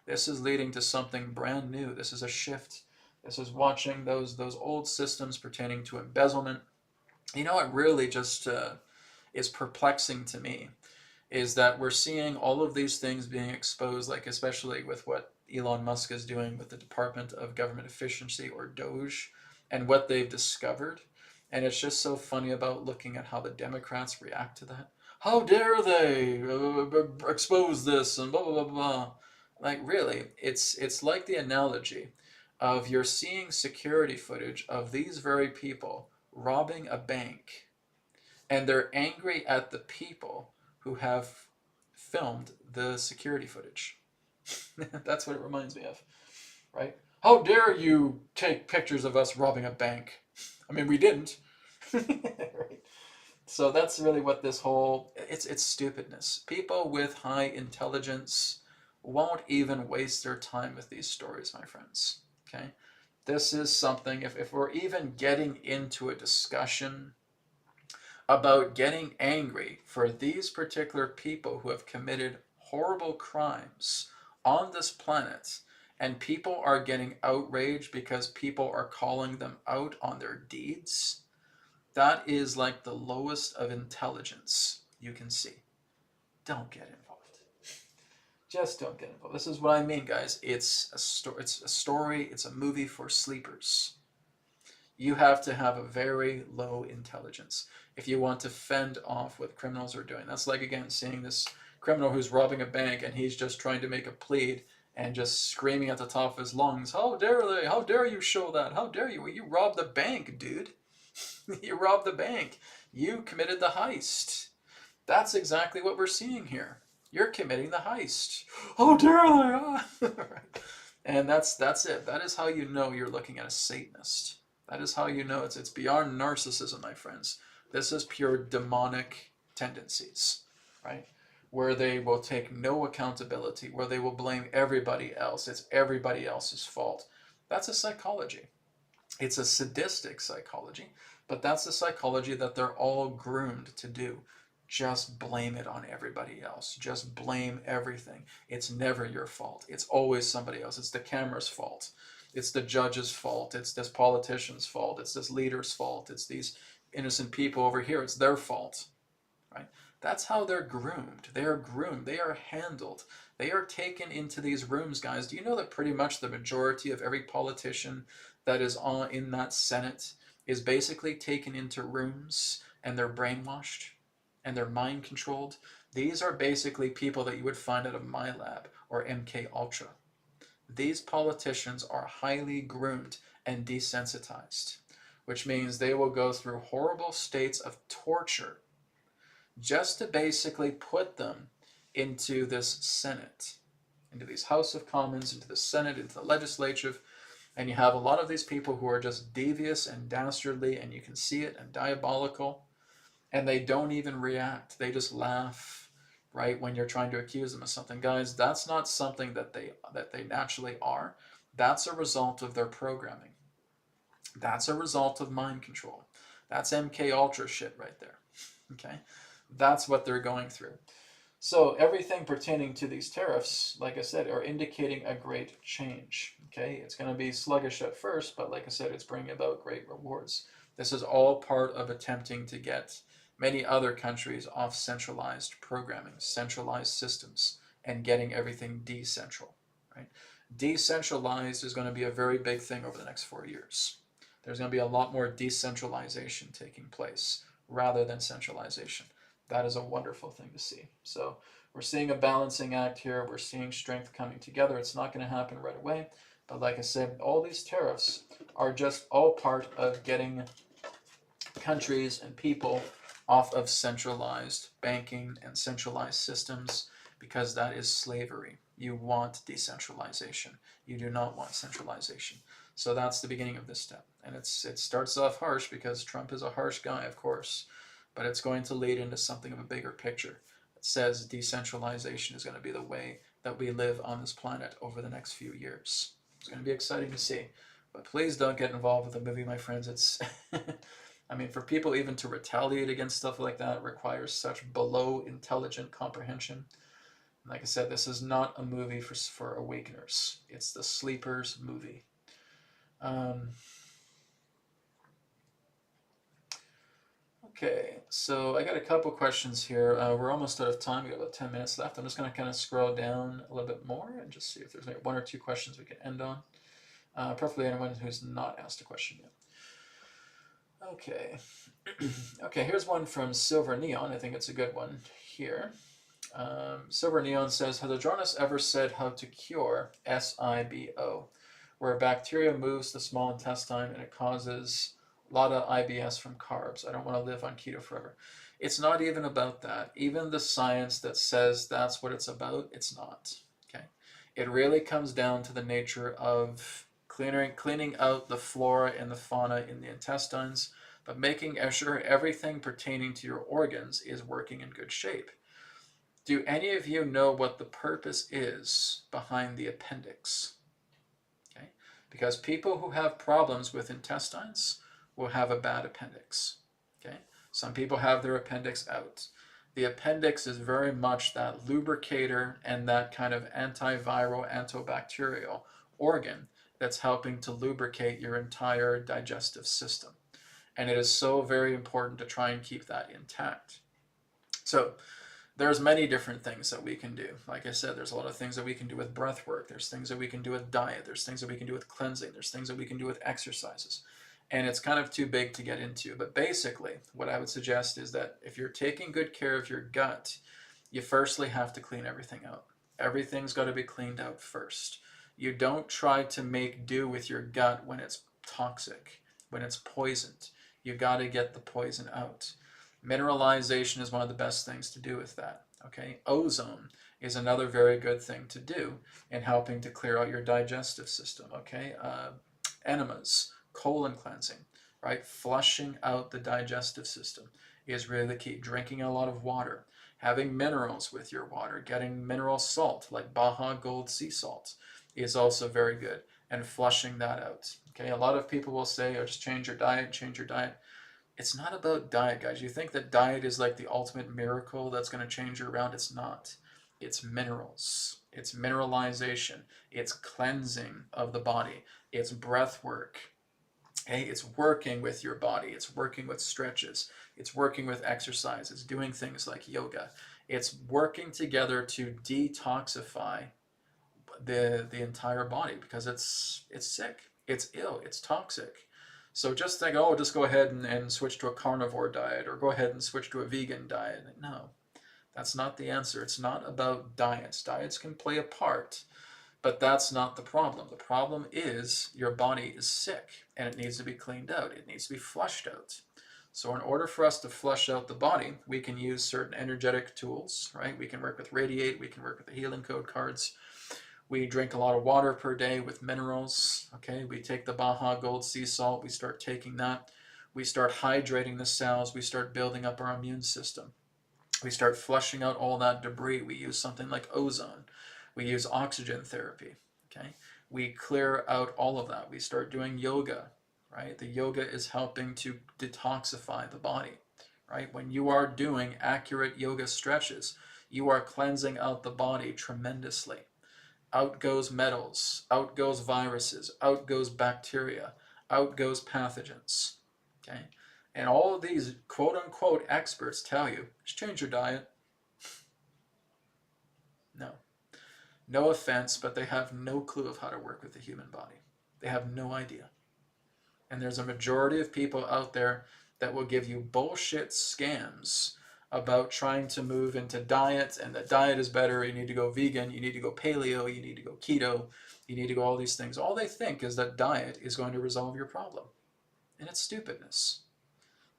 This is leading to something brand new. This is a shift. This is watching those old systems pertaining to embezzlement. You know, it really just is perplexing to me is that we're seeing all of these things being exposed, like especially with what Elon Musk is doing with the Department of Government Efficiency, or DOGE, and what they've discovered. And it's just so funny about looking at how the Democrats react to that. How dare they expose this and blah, blah, blah, blah. Like, really, it's like the analogy of you're seeing security footage of these very people robbing a bank, and they're angry at the people who have filmed the security footage. That's what it reminds me of, right? How dare you take pictures of us robbing a bank? I mean, we didn't. Right? So that's really what this whole, it's stupidness. People with high intelligence won't even waste their time with these stories, my friends. Okay? This is something, if we're even getting into a discussion about getting angry for these particular people who have committed horrible crimes on this planet, and people are getting outraged because people are calling them out on their deeds, that is like the lowest of intelligence you can see. Don't get involved. Just don't get involved. This is what I mean, guys. It's a story. It's a movie for sleepers. You have to have a very low intelligence if you want to fend off what criminals are doing. That's like, again, seeing this criminal who's robbing a bank and he's just trying to make a plea and just screaming at the top of his lungs, "How dare they? How dare you show that? How dare you? Well, you robbed the bank, dude. You robbed the bank. You committed the heist." That's exactly what we're seeing here. You're committing the heist. How dare they? And that's it. That is how you know you're looking at a Satanist. That is how you know it's beyond narcissism, my friends. This is pure demonic tendencies, right? Where they will take no accountability, where they will blame everybody else. It's everybody else's fault. That's a psychology. It's a sadistic psychology, but that's the psychology that they're all groomed to do. Just blame it on everybody else. Just blame everything. It's never your fault. It's always somebody else. It's the camera's fault. It's the judge's fault. It's this politician's fault. It's this leader's fault. It's these innocent people over here. It's their fault, right? That's how they're groomed. They are groomed. They are handled. They are taken into these rooms, guys. Do you know that pretty much the majority of every politician that is in that Senate is basically taken into rooms and they're brainwashed and they're mind controlled? These are basically people that you would find out of my lab or MK Ultra. These politicians are highly groomed and desensitized, which means they will go through horrible states of torture just to basically put them into this Senate, into these House of Commons, into the Senate, into the legislature. And you have a lot of these people who are just devious and dastardly, and you can see it, and diabolical, and they don't even react. They just laugh, right, when you're trying to accuse them of something. Guys, that's not something that they naturally are. That's a result of their programming. That's a result of mind control. That's MK Ultra shit right there. Okay? That's what they're going through. So everything pertaining to these tariffs, like I said, are indicating a great change. Okay? It's going to be sluggish at first, but like I said, it's bringing about great rewards. This is all part of attempting to get many other countries off centralized programming, centralized systems, and getting everything decentral. Right? Decentralized is going to be a very big thing over the next 4 years. There's going to be a lot more decentralization taking place rather than centralization. That is a wonderful thing to see. So we're seeing a balancing act here. We're seeing strength coming together. It's not going to happen right away. But like I said, all these tariffs are just all part of getting countries and people off of centralized banking and centralized systems, because that is slavery. You want decentralization. You do not want centralization. So that's the beginning of this step. And it starts off harsh because Trump is a harsh guy, of course, but it's going to lead into something of a bigger picture. It says decentralization is going to be the way that we live on this planet over the next few years. It's going to be exciting to see. But please don't get involved with the movie, my friends. It's, I mean, for people even to retaliate against stuff like that requires such below intelligent comprehension. And like I said, this is not a movie for awakeners. It's the sleepers movie. Okay, so I got a couple questions here. We're almost out of time. We got about 10 minutes left. I'm just going to kind of scroll down a little bit more and just see if there's maybe one or two questions we can end on. Preferably anyone who's not asked a question yet. Okay. Okay, here's one from Silver Neon. I think it's a good one here. Silver Neon says, has Adronis ever said how to cure SIBO, where bacteria moves the small intestine and it causes a lot of IBS from carbs? I don't want to live on keto forever. It's not even about that. Even the science that says that's what it's about, it's not. Okay. It really comes down to the nature of cleaning out the flora and the fauna in the intestines, but making sure everything pertaining to your organs is working in good shape. Do any of you know what the purpose is behind the appendix? Okay, because people who have problems with intestines will have a bad appendix. Okay, some people have their appendix out. The appendix is very much that lubricator and that kind of antiviral, antibacterial organ that's helping to lubricate your entire digestive system. And it is so very important to try and keep that intact. So there's many different things that we can do. Like I said, there's a lot of things that we can do with breath work. There's things that we can do with diet. There's things that we can do with cleansing. There's things that we can do with exercises. And it's kind of too big to get into. But basically, what I would suggest is that if you're taking good care of your gut, you firstly have to clean everything out. Everything's got to be cleaned out first. You don't try to make do with your gut when it's toxic, when it's poisoned. You got to get the poison out. Mineralization is one of the best things to do with that. Okay, ozone is another very good thing to do in helping to clear out your digestive system. Okay, enemas, colon cleansing, right? Flushing out the digestive system is really the key. Drinking a lot of water, having minerals with your water, getting mineral salt like Baja Gold sea salt is also very good, and flushing that out. Okay, a lot of people will say, oh, just change your diet, change your diet. It's not about diet, guys. You think that diet is like the ultimate miracle that's going to change you around. It's not. It's minerals. It's mineralization. It's cleansing of the body. It's breath work. Okay? It's working with your body. It's working with stretches. It's working with exercise. It's doing things like yoga. It's working together to detoxify the entire body because it's sick. It's ill. It's toxic. So just think, oh, just go ahead and switch to a carnivore diet or go ahead and switch to a vegan diet. No, that's not the answer. It's not about diets. Diets can play a part, but that's not the problem. The problem is your body is sick and it needs to be cleaned out. It needs to be flushed out. So in order for us to flush out the body, we can use certain energetic tools, right? We can work with Radiate. We can work with the healing code cards. We drink a lot of water per day with minerals. Okay, we take the Baja Gold sea salt. We start taking that. We start hydrating the cells. We start building up our immune system. We start flushing out all that debris. We use something like ozone. We use oxygen therapy. Okay, we clear out all of that. We start doing yoga. Right, the yoga is helping to detoxify the body. Right, when you are doing accurate yoga stretches, you are cleansing out the body tremendously. Out goes metals, out goes viruses, out goes bacteria, out goes pathogens. Okay? And all of these quote-unquote experts tell you, just change your diet. No. No offense, but they have no clue of how to work with the human body. They have no idea. And there's a majority of people out there that will give you bullshit scams about trying to move into diet, and that diet is better, you need to go vegan, you need to go paleo, you need to go keto, you need to go all these things. All they think is that diet is going to resolve your problem. And it's stupidness.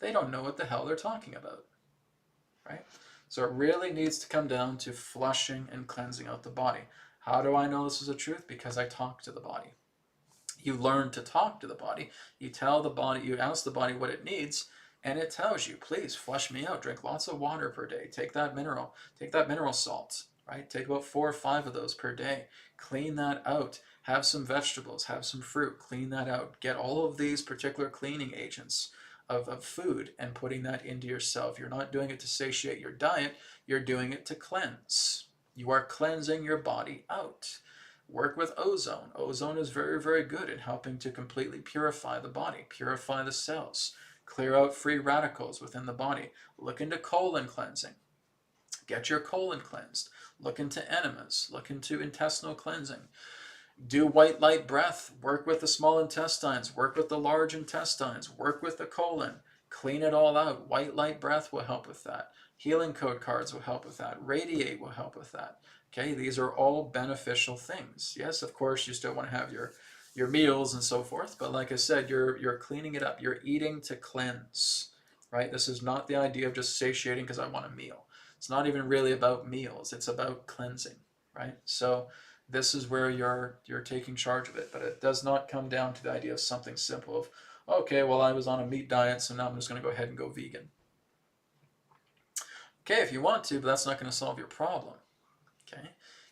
They don't know what the hell they're talking about. Right? So it really needs to come down to flushing and cleansing out the body. How do I know this is the truth? Because I talk to the body. You learn to talk to the body. You tell the body, you ask the body what it needs, and it tells you, please flush me out. Drink lots of water per day. Take that mineral salt, right? Take about 4 or 5 of those per day. Clean that out. Have some vegetables, have some fruit. Clean that out. Get all of these particular cleaning agents of food and putting that into yourself. You're not doing it to satiate your diet. You're doing it to cleanse. You are cleansing your body out. Work with ozone. Ozone is very, very good in helping to completely purify the body, purify the cells. Clear out free radicals within the body. Look into colon cleansing. Get your colon cleansed. Look into enemas. Look into intestinal cleansing. Do white light breath. Work with the small intestines. Work with the large intestines. Work with the colon. Clean it all out. White light breath will help with that. Healing code cards will help with that. Radiate will help with that. Okay, these are all beneficial things. Yes, of course, you still want to have your meals and so forth, but like I said, you're cleaning it up. You're eating to cleanse, right? This is not the idea of just satiating because I want a meal. It's not even really about meals. It's about cleansing, right? So this is where you're taking charge of it, but it does not come down to the idea of something simple of, okay, well, I was on a meat diet, so now I'm just going to go ahead and go vegan. Okay, if you want to, but that's not going to solve your problem. Okay,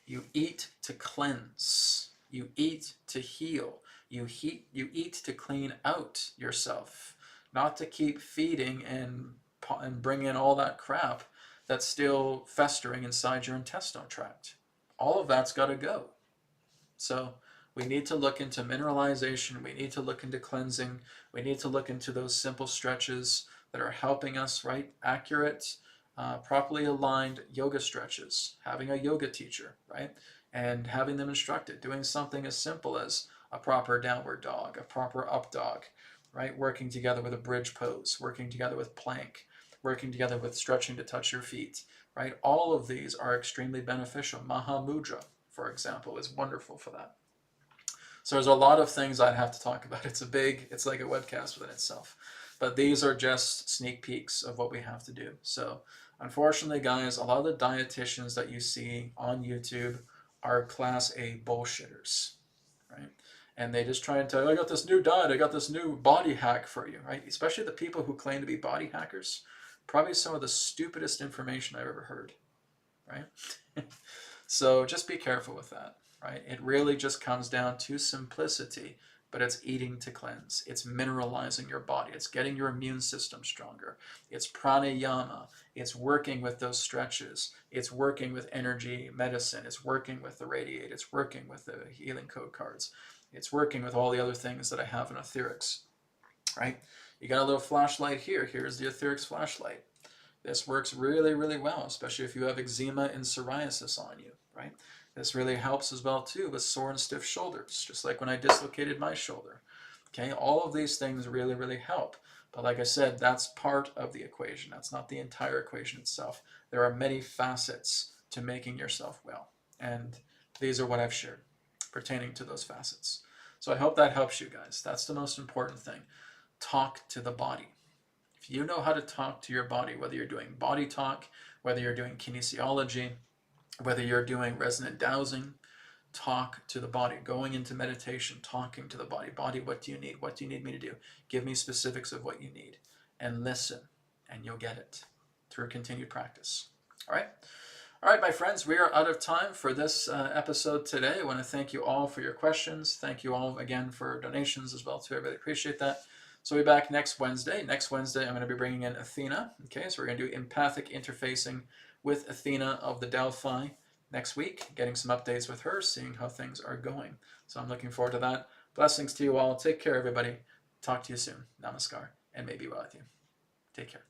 you eat to cleanse. You eat to heal. You eat to clean out yourself, not to keep feeding and bring in all that crap that's still festering inside your intestinal tract. All of that's got to go. So we need to look into mineralization. We need to look into cleansing. We need to look into those simple stretches that are helping us, right? Accurate, properly aligned yoga stretches. Having a yoga teacher, right? And having them instructed. Doing something as simple as a proper downward dog, a proper up dog, right? Working together with a bridge pose, working together with plank, working together with stretching to touch your feet, right? All of these are extremely beneficial. Mahamudra, for example, is wonderful for that. So there's a lot of things I'd have to talk about. It's like a webcast within itself. But these are just sneak peeks of what we have to do. So unfortunately, guys, a lot of the dietitians that you see on YouTube are class A bullshitters, right? And they just try and tell you, I got this new diet, I got this new body hack for you, right? Especially the people who claim to be body hackers. Probably some of the stupidest information I've ever heard, right? So just be careful with that, right? It really just comes down to simplicity, but it's eating to cleanse. It's mineralizing your body. It's getting your immune system stronger. It's pranayama. It's working with those stretches. It's working with energy medicine. It's working with the radiate. It's working with the healing code cards. It's working with all the other things that I have in etherics, right? You got a little flashlight here. Here's the etherics flashlight. This works really, really well, especially if you have eczema and psoriasis on you, right? This really helps as well, too, with sore and stiff shoulders, just like when I dislocated my shoulder. Okay, all of these things really, really help. But like I said, that's part of the equation. That's not the entire equation itself. There are many facets to making yourself well. And these are what I've shared pertaining to those facets. So I hope that helps you guys. That's the most important thing. Talk to the body. If you know how to talk to your body, whether you're doing body talk, whether you're doing kinesiology, whether you're doing resonant dowsing, talk to the body. Going into meditation, talking to the body. Body, what do you need? What do you need me to do? Give me specifics of what you need. And listen, and you'll get it through continued practice. All right? All right, my friends, we are out of time for this episode today. I want to thank you all for your questions. Thank you all again for donations as well, too. I really appreciate that. So we'll be back next Wednesday. Next Wednesday, I'm going to be bringing in Athena. Okay, so we're going to do empathic interfacing with Athena of the Delphi next week, getting some updates with her, seeing how things are going. So I'm looking forward to that. Blessings to you all. Take care, everybody. Talk to you soon. Namaskar, and may be well with you. Take care.